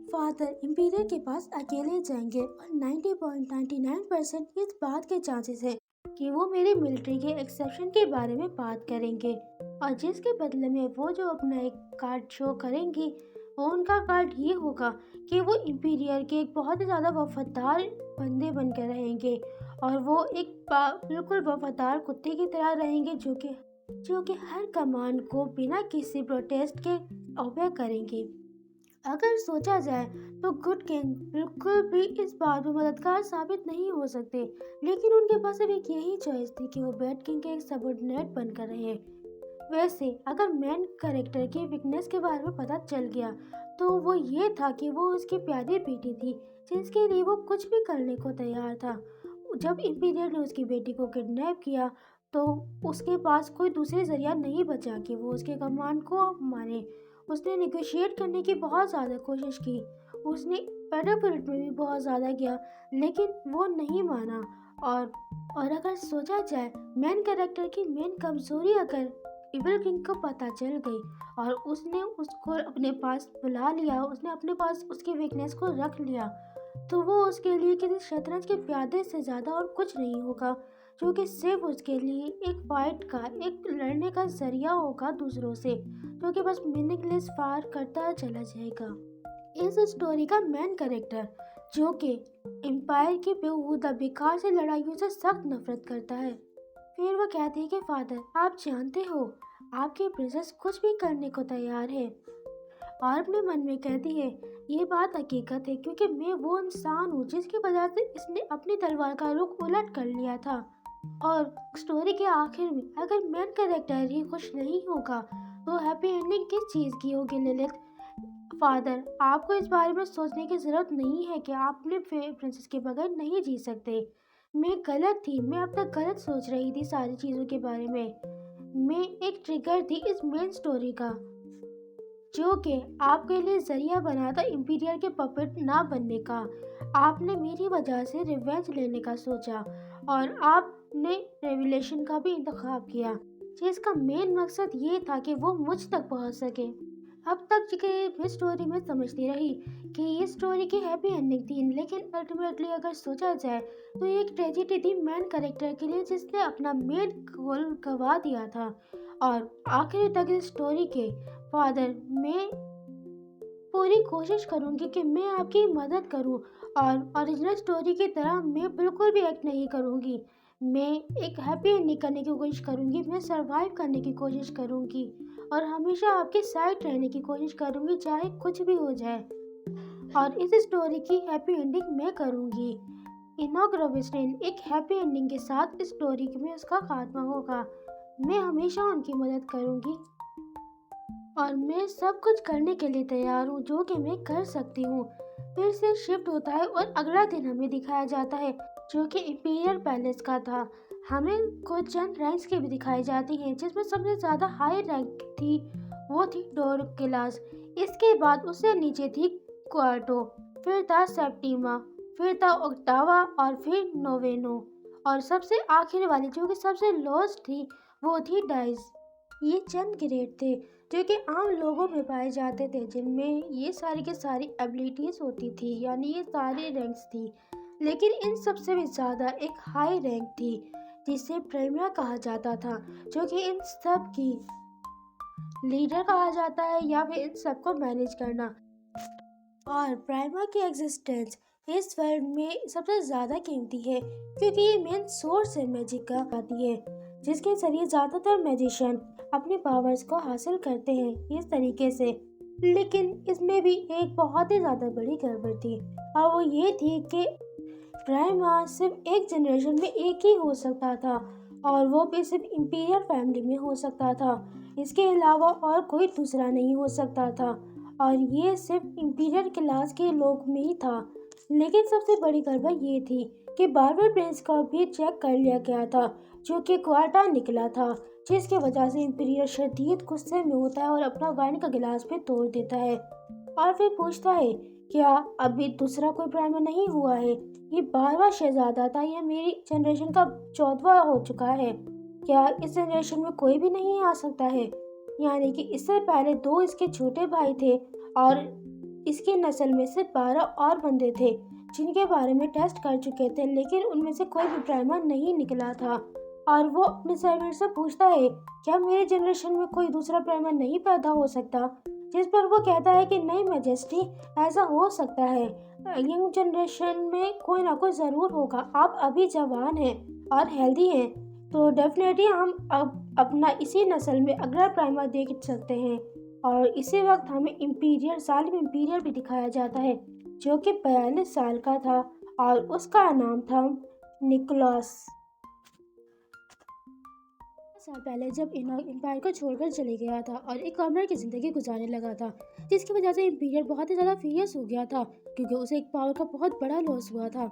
फादर इंपीरियर के पास अकेले जाएंगे और 90.99% इस बात के चांसेस है कि वो मेरे मिलिट्री के एक्सेप्शन के बारे में बात करेंगे, और जिसके बदले में वो जो अपना एक कार्ड शो करेंगी और उनका कार्ड ये होगा कि वो इंपीरियर के एक बहुत ही ज़्यादा वफादार बंदे बनकर रहेंगे और वो एक बिल्कुल वफादार कुत्ते की तरह रहेंगे जो कि हर कमांड को बिना किसी प्रोटेस्ट के ओबे करेंगे। अगर सोचा जाए तो गुड किंग बिल्कुल भी इस बात में मददगार साबित नहीं हो सकते, लेकिन उनके पास सिर्फ एक यही चॉइस थी कि वो बैड किंग के एक सबऑर्डिनेट बनकर रहे। वैसे अगर मेन कैरेक्टर की वीकनेस के बारे में पता चल गया तो वो ये था कि वो उसकी प्यारी बेटी थी जिसके लिए वो कुछ भी करने को तैयार था। जब इंपीरियर ने उसकी बेटी को किडनैप किया तो उसके पास कोई दूसरे जरिया नहीं बचा कि वो उसके कमांड को माने। उसने निगोशिएट करने की बहुत ज़्यादा कोशिश की, उसने पेडोफिल्ट में भी बहुत ज़्यादा किया, लेकिन वो नहीं माना। और अगर सोचा जाए मेन कैरेक्टर की मेन कमजोरी अगर इविल किंग को पता चल गई और उसने उसको अपने पास बुला लिया, उसने अपने पास उसकी वीकनेस को रख लिया, तो वो उसके लिए किसी शतरंज के प्यादे से ज़्यादा और कुछ नहीं होगा, जो कि सिर्फ उसके लिए एक फाइट का, एक लड़ने का जरिया होगा दूसरों से, जो कि बस मीनिंगलेस फार करता चला जाएगा। इस स्टोरी का मेन कैरेक्टर जो कि एम्पायर की बेहुदा बेकार से लड़ाइयों से सख्त नफरत करता है, फिर वो कहती है कि फादर आप जानते हो आपकी प्रिंसेस कुछ भी करने को तैयार है, और अपने मन में कहती है ये बात हकीकत है क्योंकि मैं वो इंसान हूँ जिसकी वजह से इसने अपनी तलवार का रुख उलट कर लिया था। और स्टोरी के आखिर में अगर मेन कैरेक्टर ही खुश नहीं होगा तो हैप्पी एंडिंग किस चीज़ की होगी लिलिथ? फादर आपको इस बारे में सोचने की ज़रूरत नहीं है कि आप अपने प्रिंसेस के बगैर नहीं जी सकते। मैं गलत थी, मैं अब तक गलत सोच रही थी सारी चीज़ों के बारे में। मैं एक ट्रिगर थी इस मेन स्टोरी का जो कि आपके लिए जरिया बना था इंपीरियर के पपेट ना बनने का। आपने मेरी वजह से रिवेंज लेने का सोचा और आपने रेवलेशन का भी इंतखाब किया जिसका मेन मकसद ये था कि वो मुझ तक पहुंच सके। अब तक के मैं स्टोरी में समझती रही कि ये स्टोरी की हैप्पी एंडिंग थी, लेकिन अल्टीमेटली अगर सोचा जाए तो ये एक ट्रेजेडी थी मेन कैरेक्टर के लिए जिसने अपना मेन गोल गवा दिया था। और आखिर तक इस स्टोरी के फादर मैं पूरी कोशिश करूंगी कि मैं आपकी मदद करूं और ओरिजिनल स्टोरी की तरह मैं बिल्कुल भी एक्ट नहीं करूंगी। मैं एक हैप्पी एंडिंग करने की कोशिश करूंगी, मैं सरवाइव करने की कोशिश करूंगी और हमेशा आपके साइड रहने की कोशिश करूंगी चाहे कुछ भी हो जाए। और इस स्टोरी की हैप्पी एंडिंग मैं करूंगी। इनोक रॉबिन्सन एक हैप्पी एंडिंग के साथ इस स्टोरी में उसका खात्मा होगा। मैं हमेशा उनकी मदद करूंगी और मैं सब कुछ करने के लिए तैयार हूँ जो कि मैं कर सकती हूँ। फिर से शिफ्ट होता है और अगला दिन हमें दिखाया जाता है जो कि इंपीरियल पैलेस का था। हमें कुछ चंद रैंक्स की भी दिखाई जाती हैं जिसमें सबसे ज़्यादा हाई रैंक थी वो थी डोर क्लास। इसके बाद उससे नीचे थी क्वार्टो, फिर था सेप्टिमा, फिर था ओक्टावा और फिर नोवेनो, और सबसे आखिर वाली जो कि सबसे लोएस्ट थी वो थी डाइस। ये चंद ग्रेड थे जो कि आम लोगों में पाए जाते थे जिनमें ये सारी की सारी एबिलिटीज़ होती थी, यानी ये सारी रैंक्स थी। लेकिन इन सबसे भी ज़्यादा एक हाई रैंक थी जिसे प्रेमिया कहा जाता था, जो कि इन सब की लीडर कहा जाता है या फिर इन सबको मैनेज करना। और प्राइमा की एग्जिस्टेंस इस वर्ल्ड में सबसे ज़्यादा कीमती है क्योंकि ये मेन सोर्स है मैजिक का आती है जिसके जरिए ज़्यादातर मैजिशियन अपनी पावर्स को हासिल करते हैं इस तरीके से। लेकिन इसमें भी एक बहुत ही ज़्यादा बड़ी गड़बड़ थी और वो ये थी कि प्राइमा सिर्फ एक जनरेशन में एक ही हो सकता था और वो भी सिर्फ इंपीरियल फैमिली में हो सकता था। इसके अलावा और कोई दूसरा नहीं हो सकता था और ये सिर्फ इंपीरियल क्लास के लोग में ही था। लेकिन सबसे बड़ी गड़बड़ ये थी कि बार्बर प्रिंस को भी चेक कर लिया गया था जो कि क्वार्टा निकला था, जिसकी वजह से इंपीरियर शदीद गुस्से में होता है और अपना वाइन का गिलास भी तोड़ देता है और फिर पूछता है क्या अभी दूसरा कोई प्राइमर नहीं हुआ है? ये 12वां शहजादा था, यह मेरी जनरेशन का 14वां हो चुका है। क्या इस जनरेशन में कोई भी नहीं आ सकता है? यानी कि इससे पहले 2 इसके छोटे भाई थे और इसकी नस्ल में से 12 और बंदे थे जिनके बारे में टेस्ट कर चुके थे, लेकिन उनमें से कोई भी प्राइमर नहीं निकला था। और वो अपने सर्वेंट से पूछता है क्या मेरे जनरेशन में कोई दूसरा प्राइमर नहीं पैदा हो सकता? जिस पर वो कहता है कि नहीं मैजेस्टी, ऐसा हो सकता है, यंग जनरेशन में कोई ना कोई ज़रूर होगा। आप अभी जवान हैं और हेल्दी हैं, तो डेफिनेटली हम अब अपना इसी नस्ल में अगला प्राइमर देख सकते हैं। और इसी वक्त हमें इम्पीरियल, सालिम इम्पीरियल भी दिखाया जाता है, जो कि 42 साल का था और उसका नाम था निकोलस। साल पहले जब इनॉक एम्पायर को छोड़कर चले गया था और एक कॉमनर की ज़िंदगी गुजारने लगा था, जिसकी वजह से इम्पीरियल बहुत ही ज़्यादा फीरियस हो गया था, क्योंकि उसे एक पावर का बहुत बड़ा लॉस हुआ था।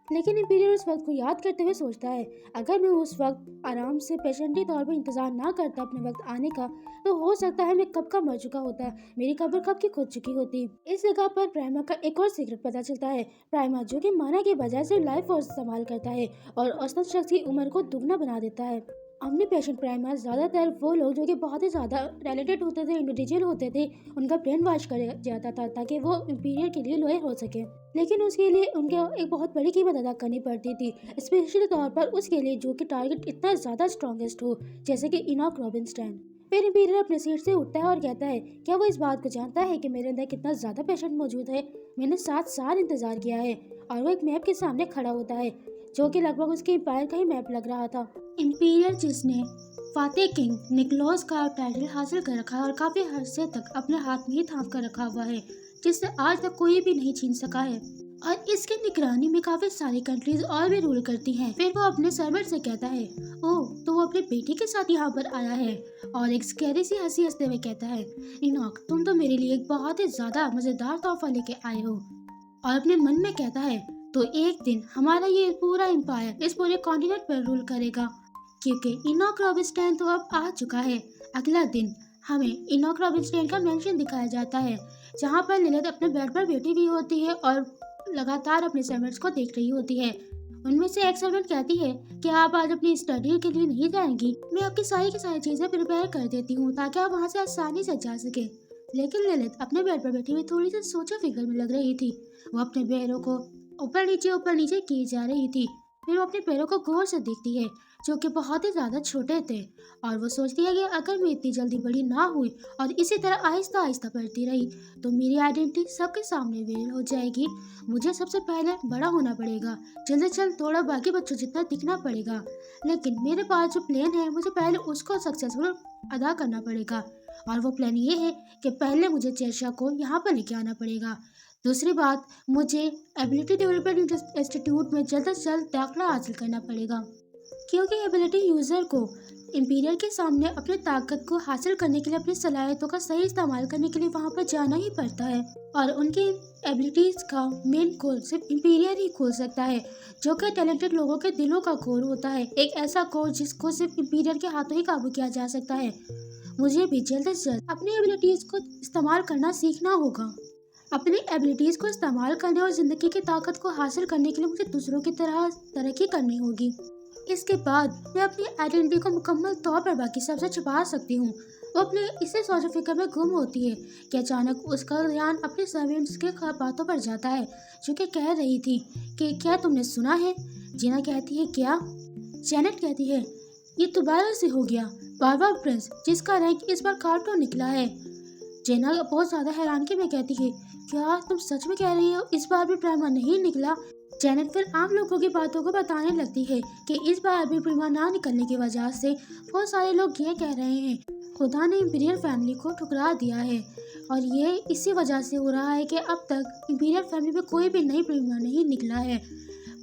लेकिन इम्पीरियल उस वक्त को याद करते हुए सोचता है, अगर मैं उस वक्त आराम से पेशेंटली तौर पर इंतज़ार ना करता अपने वक्त आने का, तो हो सकता है मैं कब का मर चुका होता, मेरी कब्र कब की खुद चुकी होती। इस जगह पर प्राइमा का एक और सीक्रेट पता चलता है। प्राइमा, जो कि माना के बजाय सिर्फ लाइफ फोर्स इस्तेमाल करता है और औसतन शख्स की उम्र को दुगना बना देता है। हमने पेशेंट प्राइमा ज़्यादातर वो लोग जो कि बहुत ही ज़्यादा रिलेटेड होते थे, इंडिविजुअल होते थे, उनका ब्रेन वॉश किया जाता था ताकि वो इंपीरियर के लिए लॉयल हो सके। लेकिन उसके लिए उनको एक बहुत बड़ी कीमत अदा करनी पड़ती थी, स्पेशली तौर पर उसके लिए जो कि टारगेट इतना ज़्यादा स्ट्रॉन्गेस्ट हो, जैसे कि इनॉक रॉबिन्सटेन। फिर इंपीरियर अपने सीट से उठता है और कहता है, क्या वो इस बात को जानता है कि मेरे अंदर कितना ज़्यादा पेशेंट मौजूद है? मैंने 7 साल इंतज़ार किया है। और वो एक मैप के सामने खड़ा होता है, जो कि लगभग उसके एम्पायर का ही मैप लग रहा था। इंपीरियर, जिसने फातेह किंग निकोलस का टाइटल हासिल कर रखा है और काफ़ी अरसे तक अपने हाथ में ही थाम कर रखा हुआ है, जिससे आज तक कोई भी नहीं छीन सका है। और इसकी निगरानी में काफ़ी सारी कंट्रीज और भी रूल करती हैं। फिर वो अपने सर्वेंट से कहता है, ओह, तो वो अपने बेटे के साथ यहाँ पर आया है। और एक स्कैरी सी हंसी हंसते हुए कहता है, इनॉक, तुम तो मेरे लिए एक बहुत ही ज़्यादा मज़ेदार तोहफा लेके आए हो। और अपने मन में कहता है, तो एक दिन हमारा ये पूरा एम्पायर इस पूरे कॉन्टिनेंट पर रूल करेगा, क्योंकि इनॉक रॉबिन्सटेन तो अब आ चुका है। अगला दिन हमें इनॉक रॉबिन्सटेन का मेंशन दिखाया जाता है, जहाँ पर लिलिथ अपने बेड पर बैठी हुई होती है और लगातार अपने सर्वेंट्स को देख रही होती है। उनमें से एक सर्वेंट कहती है कि आप आज अपनी स्टडी के लिए नहीं जाएंगी, मैं आपकी सारी की सारी चीज़ें प्रिपेयर कर देती हूँ ताकि आप वहाँ से आसानी से जा सके। लेकिन लिलिथ अपने बेड पर बैठी हुई थोड़ी सी सोचो फिक्र में लग रही थी। वो अपने पैरों को ऊपर नीचे की जा रही थी। फिर वो अपने पैरों को गौर से देखती है, जो कि बहुत ही ज़्यादा छोटे थे, और वो सोचती है कि अगर मैं इतनी जल्दी बड़ी ना हुई और इसी तरह आहिस्ता आहिस्ता बढ़ती रही, तो मेरी आइडेंटिटी सबके सामने वेल हो जाएगी। मुझे सबसे पहले बड़ा होना पड़ेगा, जल्द से जल्द थोड़ा बाकी बच्चों जितना दिखना पड़ेगा। लेकिन मेरे पास जो प्लान है, मुझे पहले उसको सक्सेसफुल अदा करना पड़ेगा। और वो प्लान ये है कि पहले मुझे चेशा को यहाँ पर लेके आना पड़ेगा। दूसरी बात, मुझे एबिलिटी डेवलपमेंट इंस्टीट्यूट में जल्द से जल्द दाखिला हासिल करना पड़ेगा, क्योंकि एबिलिटी यूज़र को इंपीरियर के सामने अपनी ताकत को हासिल करने के लिए अपनी सलाहियतों का सही इस्तेमाल करने के लिए वहाँ पर जाना ही पड़ता है। और उनकी एबिलिटीज़ का मेन गोल सिर्फ इंपीरियर ही खोल सकता है, जो कि टैलेंटेड लोगों के दिलों का गोल होता है, एक ऐसा गोल जिसको सिर्फ इंपीरियर के हाथों ही काबू किया जा सकता है। मुझे भी जल्द से जल्द अपनी एबिलिटीज़ को इस्तेमाल करना सीखना होगा। अपनी एबिलिटीज़ को इस्तेमाल करने और ज़िंदगी की ताकत को हासिल करने के लिए मुझे दूसरों की तरह तरक्की करनी होगी। इसके बाद मैं अपनी आइडेंटिटी को मुकम्मल तौर पर बाकी सबसे छुपा सकती हूँ। वो अपने इसी सोच फिक्र में गुम होती है कि अचानक उसका ध्यान अपने सर्वेंट्स के बातों पर जाता है, जो कि कह रही थी कि क्या तुमने सुना है? जीना कहती है, क्या? जैनेट कहती है, ये दोबारा से हो गया, बारबा प्रिंस, जिसका रैंक इस बार कार्टो निकला है। जेना बहुत ज़्यादा हैरानगी में कहती है, क्या तुम सच में कह रही हो इस बार भी प्राइमा नहीं निकला? जेनेट फिर आम लोगों की बातों को बताने लगती है कि इस बार भी प्राइमा ना निकलने की वजह से बहुत सारे लोग ये कह रहे हैं, खुदा ने इंपीरियल फैमिली को ठुकरा दिया है, और ये इसी वजह से हो रहा है कि अब तक इंपीरियल फैमिली में कोई भी नई प्राइमा नहीं निकला है।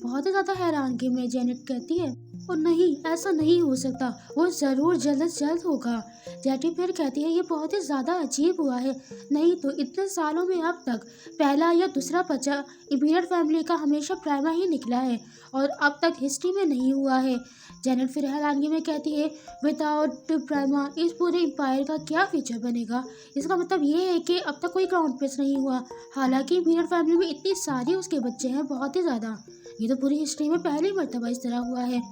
बहुत ही ज़्यादा हैरानगी में जेनेट कहती है, और नहीं, ऐसा नहीं हो सकता, वो ज़रूर जल्द से जल्द होगा। जेटी फिर कहती है, ये बहुत ही ज़्यादा अजीब हुआ है, नहीं तो इतने सालों में अब तक पहला या दूसरा बच्चा इंपीरियल फैमिली का हमेशा प्राइमा ही निकला है, और अब तक हिस्ट्री में नहीं हुआ है। जेनेट फिर हैरानगी में कहती है, विदाउट प्राइमा इस पूरे एम्पायर का क्या फ्यूचर बनेगा? इसका मतलब ये है कि अब तक कोई क्राउन प्रिंस नहीं हुआ, हालांकि इंपीरियल फैमिली में इतनी सारी उसके बच्चे हैं, बहुत ही ज़्यादा। ये तो पूरी हिस्ट्री में पहली मर्तबा इस तरह हुआ है।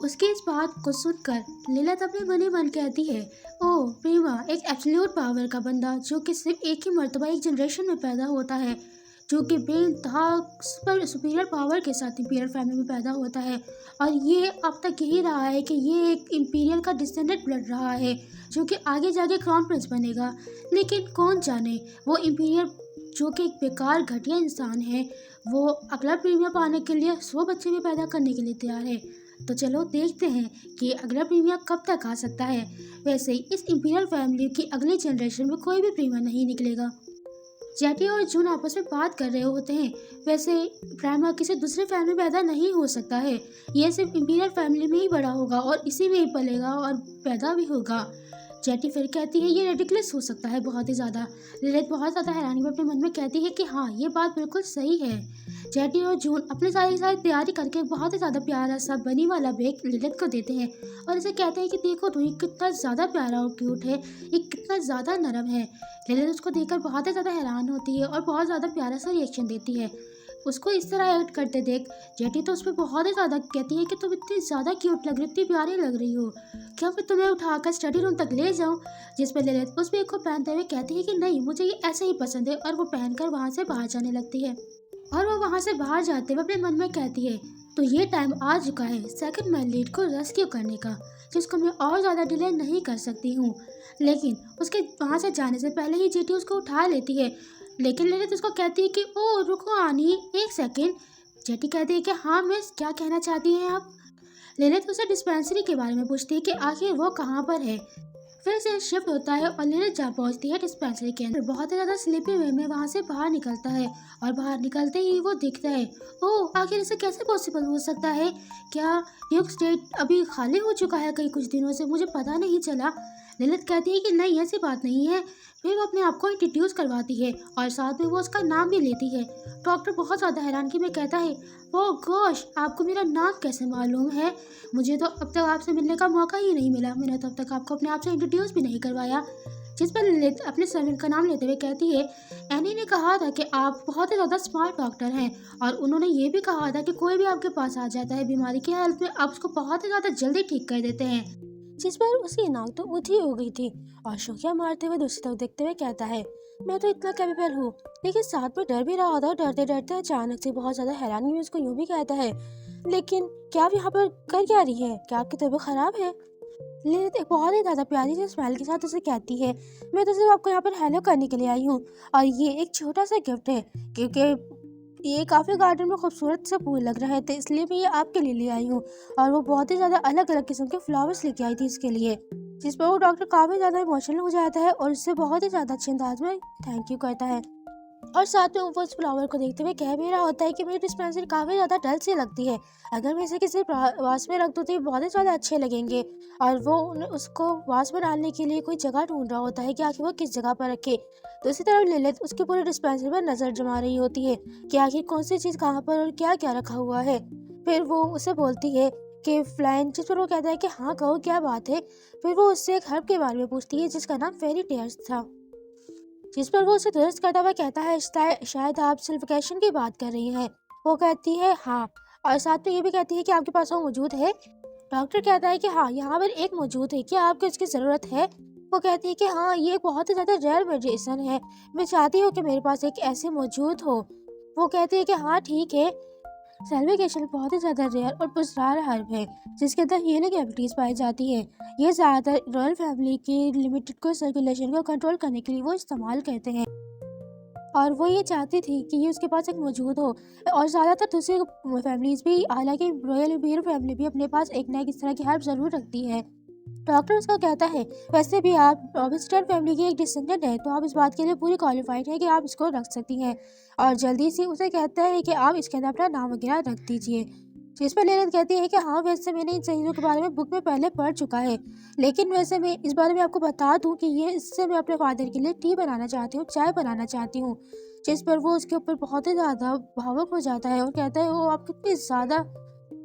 उसकी इस बात को सुनकर लिलिथ अपने मन ही मन कहती है, ओह प्रीमा, एक एब्सोल्यूट पावर का बंदा जो कि सिर्फ एक ही मर्तबा एक जनरेशन में पैदा होता है, जो कि बेइंतहा सुपीरियर पावर के साथ इंपीरियल फैमिली में पैदा होता है। और ये अब तक यही रहा है कि ये एक इंपीरियल का डिसेंडेंट ब्लड रहा है जो कि आगे जाके क्राउन प्रिंस बनेगा। लेकिन कौन जाने, वो इंपीरियल जो कि एक बेकार घटिया इंसान है, वो अगला प्रीमियम पाने के लिए 100 बच्चे भी पैदा करने के लिए तैयार है। तो चलो देखते हैं कि अगला प्रीमियम कब तक आ सकता है। वैसे ही इस इंपीरियल फैमिली की अगली जनरेशन में कोई भी प्रीमियम नहीं निकलेगा। जेटी और जून आपस में बात कर रहे होते हैं। वैसे प्राइमा किसी दूसरे फैमिली में पैदा नहीं हो सकता है, ये सिर्फ इंपीरियल फैमिली में ही बड़ा होगा और इसी में ही पलेगा और पैदा भी होगा। जेटी फिर कहती है ये रेडिकुलस हो सकता है बहुत ही ज़्यादा। लिलिथ बहुत ज़्यादा हैरानी में अपने मन में कहती है कि हाँ, ये बात बिल्कुल सही है। जेटी और जून अपने सारी तैयारी करके बहुत ही ज़्यादा प्यारा सा बनी वाला बेग लिलिथ को देते हैं और इसे कहते हैं कि देखो तो ये कितना ज़्यादा प्यारा और क्यूट है, ये कितना ज़्यादा नरम है। लिलिथ उसको देखकर बहुत ही ज़्यादा हैरान होती है और बहुत ज़्यादा प्यारा सा रिएक्शन देती है। उसको इस तरह एक्ट करते देख जेटी तो उस पर बहुत ही ज़्यादा कहती है कि तुम इतनी ज़्यादा क्यूट लग रही हो, इतनी प्यारी लग रही हो, क्या मैं तुम्हें उठाकर स्टडी रूम तक ले जाऊँ। जिस पर लिलिथ उस बैग को पहनते हुए कहती है कि नहीं, मुझे ये ऐसे ही पसंद है, और वो पहनकर वहाँ से बाहर जाने लगती है। और वो वहाँ से बाहर जाते हुए अपने मन में कहती है तो ये टाइम आ चुका है सेकंड मैन लीड को रेस्क्यू करने का, जिसको मैं और ज़्यादा डिले नहीं कर सकती हूँ। लेकिन उसके वहाँ से जाने से पहले ही जेटी उसको उठा लेती है। लेकिन लिलिथ उसको कहती है कि ओ रुको आनी, एक सेकेंड। जेटी कहती है कि हाँ मिस, क्या कहना चाहती हैं आप। लिलिथ उसे डिस्पेंसरी के बारे में पूछती है कि आखिर वो कहाँ पर है। फिर से शिफ्ट होता है और लिलिथ जा पहुंचती है डिस्पेंसरी के अंदर। बहुत ही ज़्यादा स्लीपी वे में वहाँ से बाहर निकलता है और बाहर निकलते ही वो दिखता है। ओह, आखिर इसे कैसे पॉसिबल हो सकता है? क्या न्यूयॉर्क स्टेट अभी खाली हो चुका है कई कुछ दिनों से, मुझे पता नहीं चला। लिलिथ कहती है कि नहीं, ऐसी बात नहीं है। फिर वो अपने आप को इंट्रोड्यूस करवाती है और साथ में वो उसका नाम भी लेती है। डॉक्टर बहुत ज़्यादा हैरानगी में कहता है ओह गॉश, आपको मेरा नाम कैसे मालूम है? मुझे तो अब तक आपसे मिलने का मौका ही नहीं मिला, मैंने तो अब तक आपको अपने आप से इंट्रोड्यूस भी नहीं करवाया। जिस पर लिलिथ अपने सर्वेंट का नाम लेते हुए कहती है एनी ने कहा था कि आप बहुत ही ज़्यादा स्मार्ट डॉक्टर हैं, और उन्होंने ये भी कहा था कि कोई भी आपके पास आ जाता है बीमारी की हालत में, आप उसको बहुत ही ज़्यादा जल्दी ठीक कर देते हैं। जिस पर उसकी नाक तो ऊँची हो गई थी और शुक्रिया मारते हुए दूसरी तरफ देखते हुए कहता है मैं तो इतना कैपेबल हूँ, लेकिन साथ में डर भी रहा था। डरते डरते अचानक से बहुत ज़्यादा हैरानी में उसको यूँ भी कहता है लेकिन क्या आप यहाँ पर कर क्या रही है? क्या आपकी तबीयत खराब है? लिलिथ एक बहुत ही ज़्यादा प्यारी सी स्माइल के साथ उसे कहती है मैं तो सिर्फ आपको यहाँ पर हेलो करने के लिए आई हूँ, और ये एक छोटा सा गिफ्ट है क्योंकि ये काफ़ी गार्डन में खूबसूरत से फूल लग रहे थे, इसलिए मैं ये आपके लिए ले आई हूँ। और वो बहुत ही ज़्यादा अलग अलग किस्म के फ्लावर्स लेके आई थी इसके लिए। जिस पर वो डॉक्टर काफ़ी ज़्यादा इमोशनल हो जाता है और उससे बहुत ही ज़्यादा अच्छे अंदाज में थैंक यू करता है। और साथ में वो उस फ्लावर को देखते हुए कह भी रहा होता है कि मेरी डिस्पेंसरी काफ़ी ज़्यादा डल सी लगती है, अगर मैं इसे किसी वास में रख दूँ तो ये बहुत ही ज़्यादा अच्छे लगेंगे। और वो उसको वास में डालने के लिए कोई जगह ढूंढ रहा होता है कि आखिर वो किस जगह पर रखे। तो इसी तरह लिलिथ उसकी पूरी डिस्पेंसरी पर नज़र जमा रही होती है कि आखिर कौन सी चीज़ कहाँ पर और क्या क्या रखा हुआ है। फिर वो उसे बोलती है कि फ्लाइन, जिस पर वो कहता है कि हाँ कहो क्या बात है। फिर वो उससे एक हर्ब के बारे में पूछती है जिसका नाम फेरी टेयर्स था। जिस पर वो उसे दुरुस्त करता हुआ कहता है शायद आप सिल्फिकेशन की बात कर रही हैं। वो कहती है हाँ, और साथ में ये भी कहती है कि आपके पास वो मौजूद है। डॉक्टर कहता है कि हाँ यहाँ पर एक मौजूद है, क्या आपको इसकी ज़रूरत है? वो कहती है कि हाँ ये एक बहुत ही ज़्यादा रेयर मेडिसिन है, मैं चाहती हूँ कि मेरे पास एक ऐसे मौजूद हो। वो कहती है कि हाँ ठीक है। सेल्विकेशन बहुत ही ज़्यादा रेयर और पुरस्कार हर्ब है जिसके अंदर हीलिंग एबिलिटीज़ पाई जाती है। ये ज़्यादातर रॉयल फैमिली की लिमिटेड को सर्कुलेशन को कंट्रोल करने के लिए वो इस्तेमाल करते हैं, और वो ये चाहती थी कि ये उसके पास एक मौजूद हो। और ज़्यादातर दूसरी फैमिलीज़ भी, हालांकि रॉयल इम्पीरियल फैमिली भी अपने पास एक ना एक इस तरह की हर्ब ज़रूर रखती है। डॉक्टर उसको कहता है वैसे भी आप रॉबिन्सटन फैमिली की एक डिसेंडेंट है, तो आप इस बात के लिए पूरी क्वालिफाइड है कि आप इसको रख सकती हैं। और जल्दी से उसे कहता है कि आप इसके अंदर अपना नाम वगैरह रख दीजिए। जिस पर लिलिथ कहती है कि हाँ वैसे मैंने इन चीज़ों के बारे में बुक में पहले पढ़ चुका है, लेकिन वैसे मैं इस बारे में आपको बता दूं कि ये इससे मैं अपने फादर के लिए टी बनाना चाहती हूँ, चाय बनाना चाहती हूँ। जिस पर वो उसके ऊपर बहुत ही ज़्यादा भावुक हो जाता है और कहता है वो आप कितनी ज़्यादा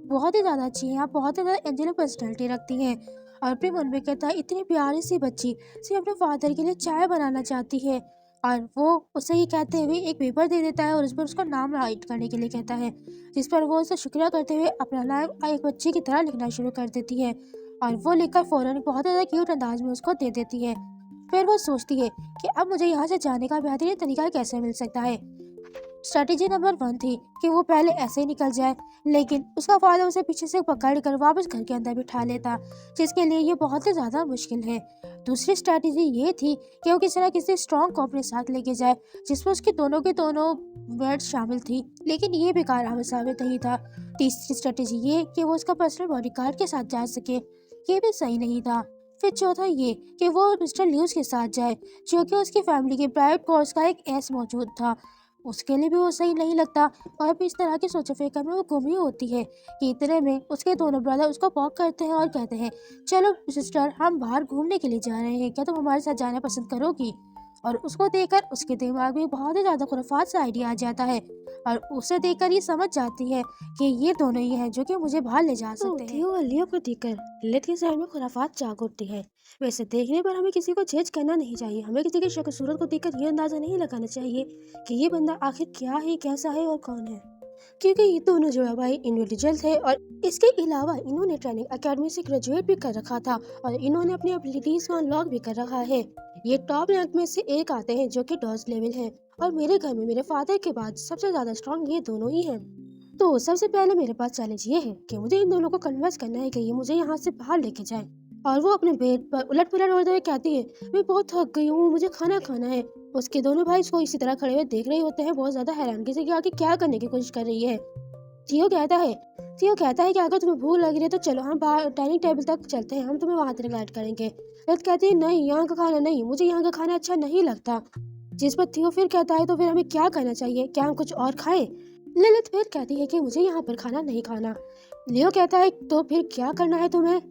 बहुत ही ज़्यादा अच्छी हैं, आप बहुत ही ज़्यादा एंजेलिक पर्सनैलिटी रखती हैं। और अपने मन में कहता है इतनी प्यारी सी बच्ची सिर्फ अपने फादर के लिए चाय बनाना चाहती है। और वो उसे ये कहते हुए एक पेपर दे देता है और उस पर उसका नाम राइट करने के लिए कहता है, जिस पर वो उसे शुक्रिया करते हुए अपना नाम एक बच्ची की तरह लिखना शुरू कर देती है। और वो लिखकर फ़ौरन बहुत ज़्यादा क्यूट अंदाज में उसको दे देती है। फिर वो सोचती है कि अब मुझे यहाँ से जाने का बेहतरीन तरीका कैसे मिल सकता है। स्ट्रैटेजी नंबर 1 थी कि वो पहले ऐसे ही निकल जाए, लेकिन उसका फादर उसे पीछे से पकड़ कर वापस घर के अंदर बिठा लेता, जिसके लिए ये बहुत ही ज़्यादा मुश्किल है। दूसरी स्ट्रैटेजी ये थी कि वो किसी न किसी स्ट्रॉन्ग को अपने साथ लेके जाए, जिसमें उसके दोनों के दोनों वर्ड्स शामिल थी, लेकिन ये भी कारगर साबित नहीं था। तीसरी स्ट्रैटेजी ये कि वो उसका पर्सनल बॉडीगार्ड के साथ जा सके, ये भी सही नहीं था। फिर चौथा ये कि वो मिस्टर ल्यूस के साथ जाए, जो कि उसकी फैमिली के प्राइवेट कोर्स का एक एस मौजूद था, उसके लिए भी वो सही नहीं लगता। और भी इस तरह की सोचो फिक्र में वो गुम ही होती है कि इतने में उसके दोनों ब्रदर उसको पॉक करते हैं और कहते हैं, चलो सिस्टर, हम बाहर घूमने के लिए जा रहे हैं, क्या तुम हमारे साथ जाना पसंद करोगी? और उसको देखकर उसके दिमाग में बहुत ही ज़्यादा खुराफात सा आइडिया आ जाता है, और उसे देखकर ये समझ जाती है कि ये दोनों ही हैं जो कि मुझे बाहर ले जा सकते हैं। थियो और लियो को देखकर लिलित के जहन में खुराफात जाग उठती है। वैसे देखने पर हमें किसी को जज करना नहीं चाहिए, हमें किसी की शक्ल सूरत को देखकर ये अंदाजा नहीं लगाना चाहिए कि ये बंदा आखिर क्या है, कैसा है और कौन है, क्योंकि ये दोनों जुड़ा भाई इंडिविजुअल थे और इसके अलावा इन्होंने ट्रेनिंग एकेडमी से ग्रेजुएट भी कर रखा था और इन्होंने अपनी एबिलिटीज को अनलॉक भी कर रखा है। ये टॉप रैंक में से एक आते हैं जो कि डॉज लेवल है, और मेरे घर में मेरे फादर के बाद सबसे ज्यादा स्ट्रॉन्ग ये दोनों ही हैं। तो सबसे पहले मेरे पास चैलेंज ये है कि मुझे इन दोनों को कन्विंस करना है कि ये मुझे यहाँ से बाहर लेके जाए। और वो अपने बेड पर उलट पुलट होते हुए कहती है, मैं बहुत थक गई हूँ, मुझे खाना खाना है। उसके दोनों भाई इसको इसी तरह खड़े हुए देख रहे होते हैं, बहुत ज्यादा हैरानगी से कि आगे क्या करने की कोशिश कर रही है। थियो कहता है कि अगर तुम्हें भूख लग रही है तो चलो हम बाहर डाइनिंग टेबल तक चलते हैं, हम तुम्हें वहाँ तक गाइड करेंगे। ललित कहती है, नहीं, यहाँ का खाना नहीं, मुझे यहाँ का खाना अच्छा नहीं लगता। जिस पर थियो फिर कहता है, तो फिर हमें क्या करना चाहिए, क्या हम कुछ और खाएं? ललित फिर कहती है कि मुझे यहाँ पर खाना नहीं खाना। लियो कहता है, तो फिर क्या करना है तुम्हें?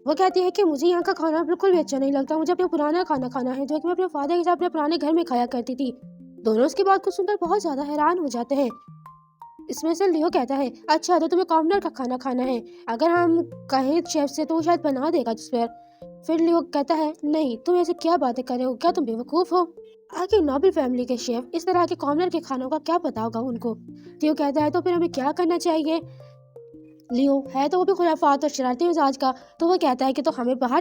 वो कहती है कि मुझे यहाँ का खाना बिल्कुल भी अच्छा नहीं लगता, मुझे अपना पुराना खाना खाना है जो कि मैं अपने फादर के साथ अपने पुराने घर में खाया करती थी। दोनों उसकी बात को सुनकर बहुत ज्यादा हैरान हो जाते हैं। इसमें से लियो कहता है, अच्छा तो तुम्हें कॉर्नर का खाना खाना है, अगर हम कहें शेफ से तो वो शायद बना देगा जिस पर। फिर लियो कहता है, नहीं, तुम ऐसे क्या बातें कर रहे हो, क्या तुम बेवकूफ हो? आखिर नोबल फैमिली के शेफ इस तरह के कॉर्नर के खानों का क्या पता होगा उनको। लियो कहता है, तो फिर हमें क्या करना चाहिए? लियो है तो वो भी खुराफात और शरारती मिजाज का, तो वो कहता है कि तो हमें बाहर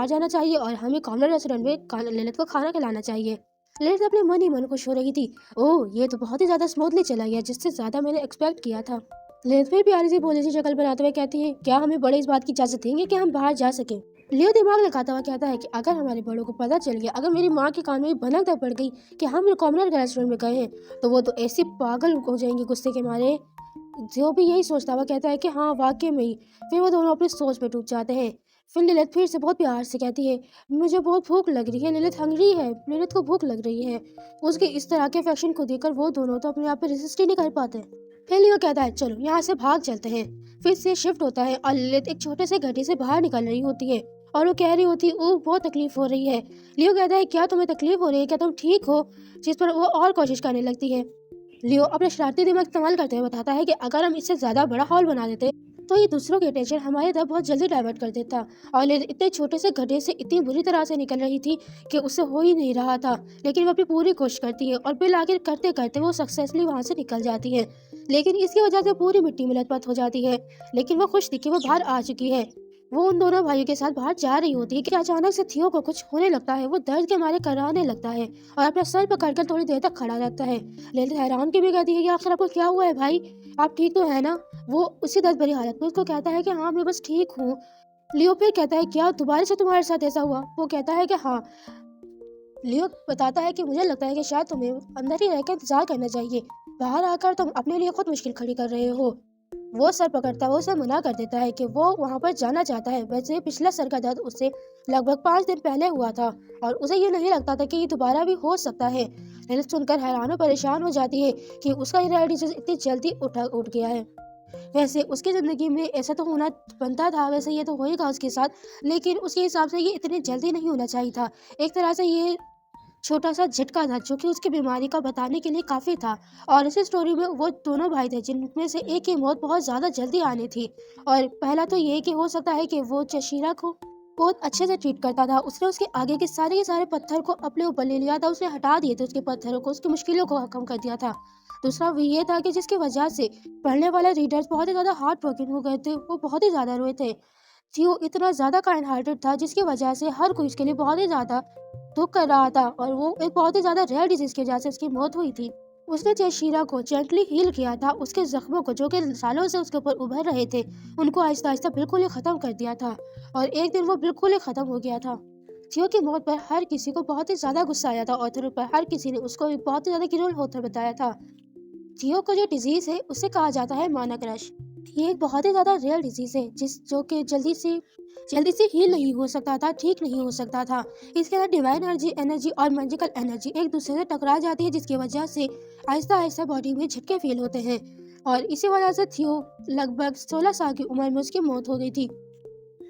जाना चाहिए और हमें कॉर्नर रेस्टोरेंट में ललित को खाना खिलाना चाहिए। ललित अपने मन ही मन खुश हो रही थी, ओह ये तो बहुत ही ज्यादा स्मूथली चला गया, जिससे ज्यादा मैंने एक्सपेक्ट किया था। ललित फिर प्यारी सी भोली सी शक्ल बनाते हुए कहती है, क्या हमें बड़े इस बात की इजाजत देंगे कि हम बाहर जा सकें? लियो दिमाग लगाता हुआ कहता है कि अगर हमारे बड़ों को पता चल गया, अगर मेरी माँ के कान में भनक तक पड़ गई कि हम कॉर्नर रेस्टोरेंट में गए हैं, तो वो तो ऐसे पागल हो जाएंगे गुस्से के मारे। जो भी यही सोचता हुआ कहता है कि हाँ वाकई में ही। फिर वो दोनों अपनी सोच में डूब जाते हैं। फिर ललित फिर से बहुत प्यार से कहती है, मुझे बहुत भूख लग रही है। ललित हंगरी है, ललित को भूख लग रही है। उसके इस तरह के अफेक्शन को देखकर वो दोनों तो अपने आप पे रेसिस्ट ही नहीं कर पाते। फिर लियो कहता है, चलो यहाँ से भाग चलते हैं। फिर से शिफ्ट होता है और ललित एक छोटे से गड्ढे से बाहर निकल रही होती है और वो कह रही होती है, ओह बहुत तकलीफ हो रही है। लियो कहता है, क्या तुम्हें तकलीफ हो रही है, क्या तुम ठीक हो? जिस पर वो और कोशिश करने लगती है। लियो अपने शरारती दिमाग इस्तेमाल करते हुए बताता है कि अगर हम इससे ज्यादा बड़ा हॉल बना देते तो ये दूसरों के अटेंशन हमारी तरफ बहुत जल्दी डाइवर्ट कर देता, और लिली इतने छोटे से गड्ढे से इतनी बुरी तरह से निकल रही थी कि उससे हो ही नहीं रहा था, लेकिन वो अपनी पूरी कोशिश करती है और बिल आखिर करते करते वो सक्सेसफुली वहाँ से निकल जाती है। लेकिन इसकी वजह से पूरी मिट्टी में लथपथ हो जाती है। लेकिन वो खुश थी कि वो बाहर आ चुकी है। वो उन दोनों भाइयों के साथ बाहर जा रही होती है कि अचानक से थियो को कुछ होने लगता है। वो दर्द के मारे कराने लगता है और अपना सर पकड़कर थोड़ी देर तक खड़ा रहता है। ललित हैरान की भी कहती है कि आखिर आपको क्या हुआ है भाई, आप ठीक तो है ना? वो उसी दर्द भरी हालत में उसको कहता है कि हाँ मैं बस ठीक हूँ। लियो फिर कहता है, क्या दोबारा से तुम्हारे साथ ऐसा हुआ? वो कहता है कि हाँ। लियो बताता है कि मुझे लगता है कि शायद तुम्हें अंदर ही रहकर इंतजार करना चाहिए, बाहर आकर तुम अपने लिए खुद मुश्किल खड़ी कर रहे हो। वो सर पकड़ता है, वो उसे मना कर देता है कि वो वहाँ पर जाना चाहता है। वैसे पिछला सर का दर्द उससे लगभग 5 दिन पहले हुआ था और उसे ये नहीं लगता था कि ये दोबारा भी हो सकता है। ललित सुनकर हैरान और परेशान हो जाती है कि उसका ये डिसीजन इतनी जल्दी उठ गया है। वैसे उसकी ज़िंदगी में ऐसा तो होना बनता था, वैसे ये तो होएगा उसके साथ, लेकिन उसके हिसाब से ये इतनी जल्दी नहीं होना चाहिए था। एक तरह से ये छोटा सा झटका था जो कि उसकी बीमारी का बताने के लिए काफ़ी था। और इस स्टोरी में वो दोनों भाई थे जिनमें से एक की मौत बहुत ज़्यादा जल्दी आनी थी। और पहला तो ये कि हो सकता है कि वो चशीरा को बहुत अच्छे से ट्रीट करता था, उसने उसके आगे के सारे पत्थर को अपने ऊपर ले लिया था, उसने हटा दिए थे उसके पत्थरों को, उसकी मुश्किलों को कम कर दिया था। दूसरा वो ये था कि जिसकी वजह से पढ़ने वाले रीडर्स बहुत ही ज़्यादा हार्ट ब्रोकन हो गए थे, वो बहुत ही ज़्यादा रोए थे। थियो इतना ज़्यादा काइंड हार्टेड था जिसकी वजह से हर कोई उसके लिए बहुत ही ज़्यादा दुख कर रहा था, और वो एक बहुत ही ज़्यादा रेयर डिजीज़ की वजह से उसकी मौत हुई थी। उसने जयशीरा को जेंटली हील किया था। उसके जख्मों को जो कि सालों से उसके ऊपर उभर रहे थे, उनको आहिस्ता आहिस्ता बिल्कुल ही ख़त्म कर दिया था और एक दिन वो बिल्कुल ही ख़त्म हो गया था। थियो की मौत पर हर किसी को बहुत ही ज़्यादा गुस्सा आया था और फिर पर हर किसी ने उसको एक बहुत ही ज़्यादा क्रूर होकर बताया था। थियो को जो डिजीज़ है उसे कहा जाता है माना क्रश। ये एक बहुत ही ज़्यादा रियल डिजीज़ है जो कि जल्दी से हील नहीं हो सकता था, ठीक नहीं हो सकता था। इसके अंदर डिवाइन एनर्जी और मैजिकल एनर्जी एक दूसरे से टकरा जाती है, जिसकी वजह से आहिस्ता आहिस्ता बॉडी में झटके फील होते हैं और इसी वजह से थियो लगभग 16 साल की उम्र में उसकी मौत हो गई थी।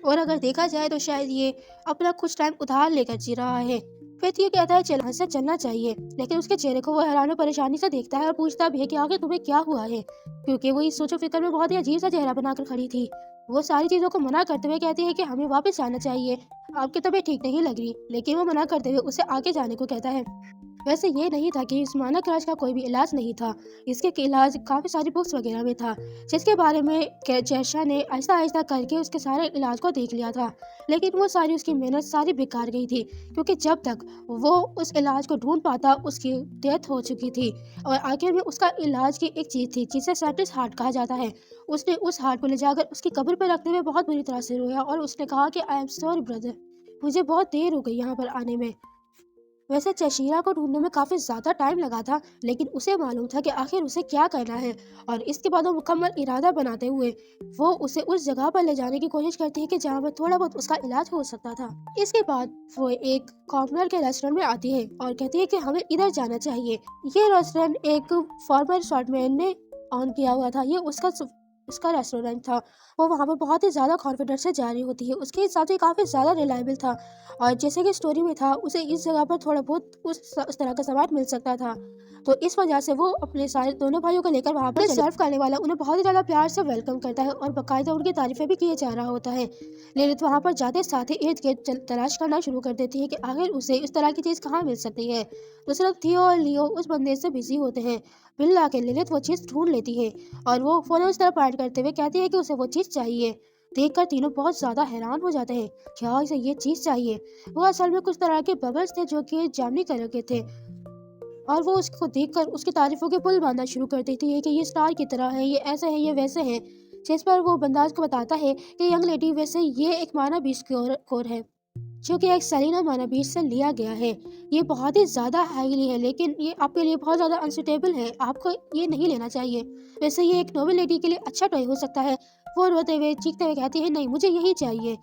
और अगर देखा जाए तो शायद ये अपना कुछ टाइम उधार लेकर जी रहा है। फिर थियो कहता है चल से चलना चाहिए, लेकिन उसके चेहरे को वो हैरान और परेशानी से देखता है और पूछता भी है कि आगे तुम्हें क्या हुआ है, क्योंकि वो इस सोचो फिक्र में बहुत ही अजीब सा चेहरा बनाकर खड़ी थी। वो सारी चीज़ों को मना करते हुए कहती है कि हमें वापस आना चाहिए, आपकी तबीयत ठीक नहीं लग रही, लेकिन वो मना करते हुए उसे आगे जाने को कहता है। वैसे ये नहीं था कि इस मानक राज का कोई भी इलाज नहीं था, इसके इलाज काफ़ी सारी बुक्स वगैरह में था, जिसके बारे में जयशा ने आहिस्ता आहिस्ता करके उसके सारे इलाज को देख लिया था। लेकिन वो सारी उसकी मेहनत सारी बेकार गई थी, क्योंकि जब तक वो उस इलाज को ढूंढ पाता उसकी डेथ हो चुकी थी। और आखिर में उसका इलाज की एक चीज़ थी जिसे सैटिस हार्ट कहा जाता है। उसने उस हार्ट को ले जाकर उसकी कब्र पर रखते हुए बहुत बुरी तरह से रोया और उसने कहा कि आई एम सॉरी ब्रदर, मुझे बहुत देर हो गई यहाँ पर आने में। वैसे जशीरा को ढूंढने में काफ़ी ज़्यादा टाइम लगा था, लेकिन उसे मालूम था कि आखिर उसे क्या करना है और इसके बाद वो मुकम्मल इरादा बनाते हुए वो उसे उस जगह पर ले जाने की कोशिश करती है कि जहाँ पर थोड़ा बहुत उसका इलाज हो सकता था। इसके बाद वो एक कॉर्नर के रेस्टोरेंट में आती है और कहती है कि हमें इधर जाना चाहिए। ये रेस्टोरेंट एक फॉर्मर शॉर्टमैन ने ऑन किया हुआ था, ये उसका रेस्टोरेंट था। वो वहाँ पर बहुत ही ज़्यादा कॉन्फिडेंस से जा रही होती है, उसके हिसाब से काफ़ी ज़्यादा रिलायबल था और जैसे कि स्टोरी में था उसे इस जगह पर थोड़ा बहुत उस तरह का सामान मिल सकता था। तो इस वजह से वो अपने सारे दोनों भाइयों को लेकर वहाँ पर सर्व करने वाला उन्हें बहुत ही ज़्यादा प्यार से वेलकम करता है और बाकायदा उनकी तारीफें भी किए जा रहा होता है। लिलित वहाँ पर जाते साथ ही इर्द गिर्द तलाश करना शुरू कर देती है कि आखिर उसे इस तरह की चीज़ कहाँ मिल सकती है। तो सिर्फ थियो और लियो उस बंदे से बिजी होते हैं। बिल आके लिलित वो चीज़ ढूंढ लेती है और वो फ़ौरन उस तरफ पॉइंट करते हुए कहती है कि उसे वो चीज़ चाहिए। देखकर तीनों बहुत ज़्यादा हैरान हो जाते हैं, क्या इसे ये चीज़ चाहिए? वो असल में कुछ तरह के बबल्स थे जो कि जामुनी कलर के थे और वो उसको देखकर उसकी तारीफों के पुल बांधना शुरू कर देती है कि ये स्टार की तरह है, ये ऐसे है, ये वैसे है। जिस पर वो बंदा उसको बताता है कि यंग लेडी वैसे ये एक माना बीस कोर है, जो कि एक सेलिना माना बीच से लिया गया है। ये बहुत ही ज़्यादा हाईली है, लेकिन ये आपके लिए बहुत ज़्यादा अनसुटेबल है, आपको ये नहीं लेना चाहिए। वैसे ये एक नोबल लेडी के लिए अच्छा टॉय हो सकता है। वो रोते हुए चीखते हुए कहती है नहीं, मुझे यही चाहिए।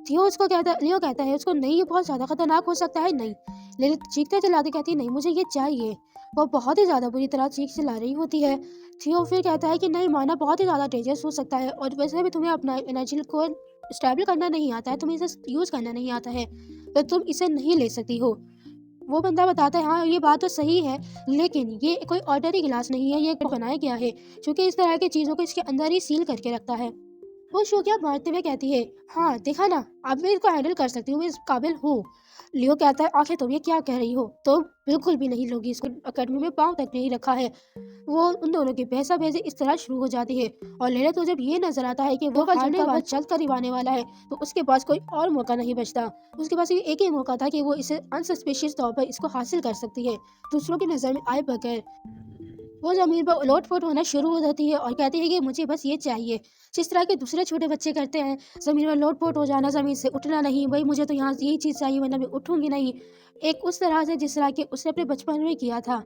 लियो कहता है उसको नहीं, ये बहुत ज़्यादा खतरनाक हो सकता है, नहीं। लिलित चीखते चिल्लाते कहती है नहीं, मुझे ये चाहिए। वो बहुत ही ज़्यादा बुरी तरह चीख चिल्ला रही होती है। थियो फिर कहता है कि नहीं, माना बहुत ही ज़्यादा डेंजरस हो सकता है और वैसे भी तुम्हें अपना एनर्जी को स्टेबल करना नहीं आता है, तुम्हें इसे यूज़ करना नहीं आता है, तो तुम इसे नहीं ले सकती हो। वो बंदा बताता है हाँ ये बात तो सही है, लेकिन ये कोई ऑर्डनरी गिलास नहीं है, ये बनाया गया है जो कि इस तरह की चीज़ों को इसके अंदर ही सील करके रखता है। वो शोकिया मारते हुए कहती है हाँ देखा ना, अब मैं इसको हैंडल कर सकती हूँ, मैं इस काबिल हूँ। लियो कहता है आखिर तुम ये क्या कह रही हो, तो बिल्कुल भी नहीं लोगी, इसको अकेडमी में पाँव तक नहीं रखा है। वो उन दोनों की बहसाबहसी इस तरह शुरू हो जाती है और लेला तो जब ये नजर आता है कि वो हारने का बाद जल्द करीब आने वाला है, तो उसके पास कोई और मौका नहीं बचता। उसके पास ये एक ही मौका था कि वो इसे अनसस्पिशियस तौर पर इसको हासिल कर सकती है, दूसरों की नज़र में आए बगैर। वो ज़मीन पर उलट-पुलट होना शुरू हो जाती है और कहती है कि मुझे बस ये चाहिए, जिस तरह के दूसरे छोटे बच्चे करते हैं, ज़मीन पर लोट-पोट हो जाना, ज़मीन से उठना नहीं, भई मुझे तो यहाँ यही चीज़ चाहिए वरना मैं उठूँगी नहीं। एक उस तरह से जिस तरह के उसने अपने बचपन में किया था।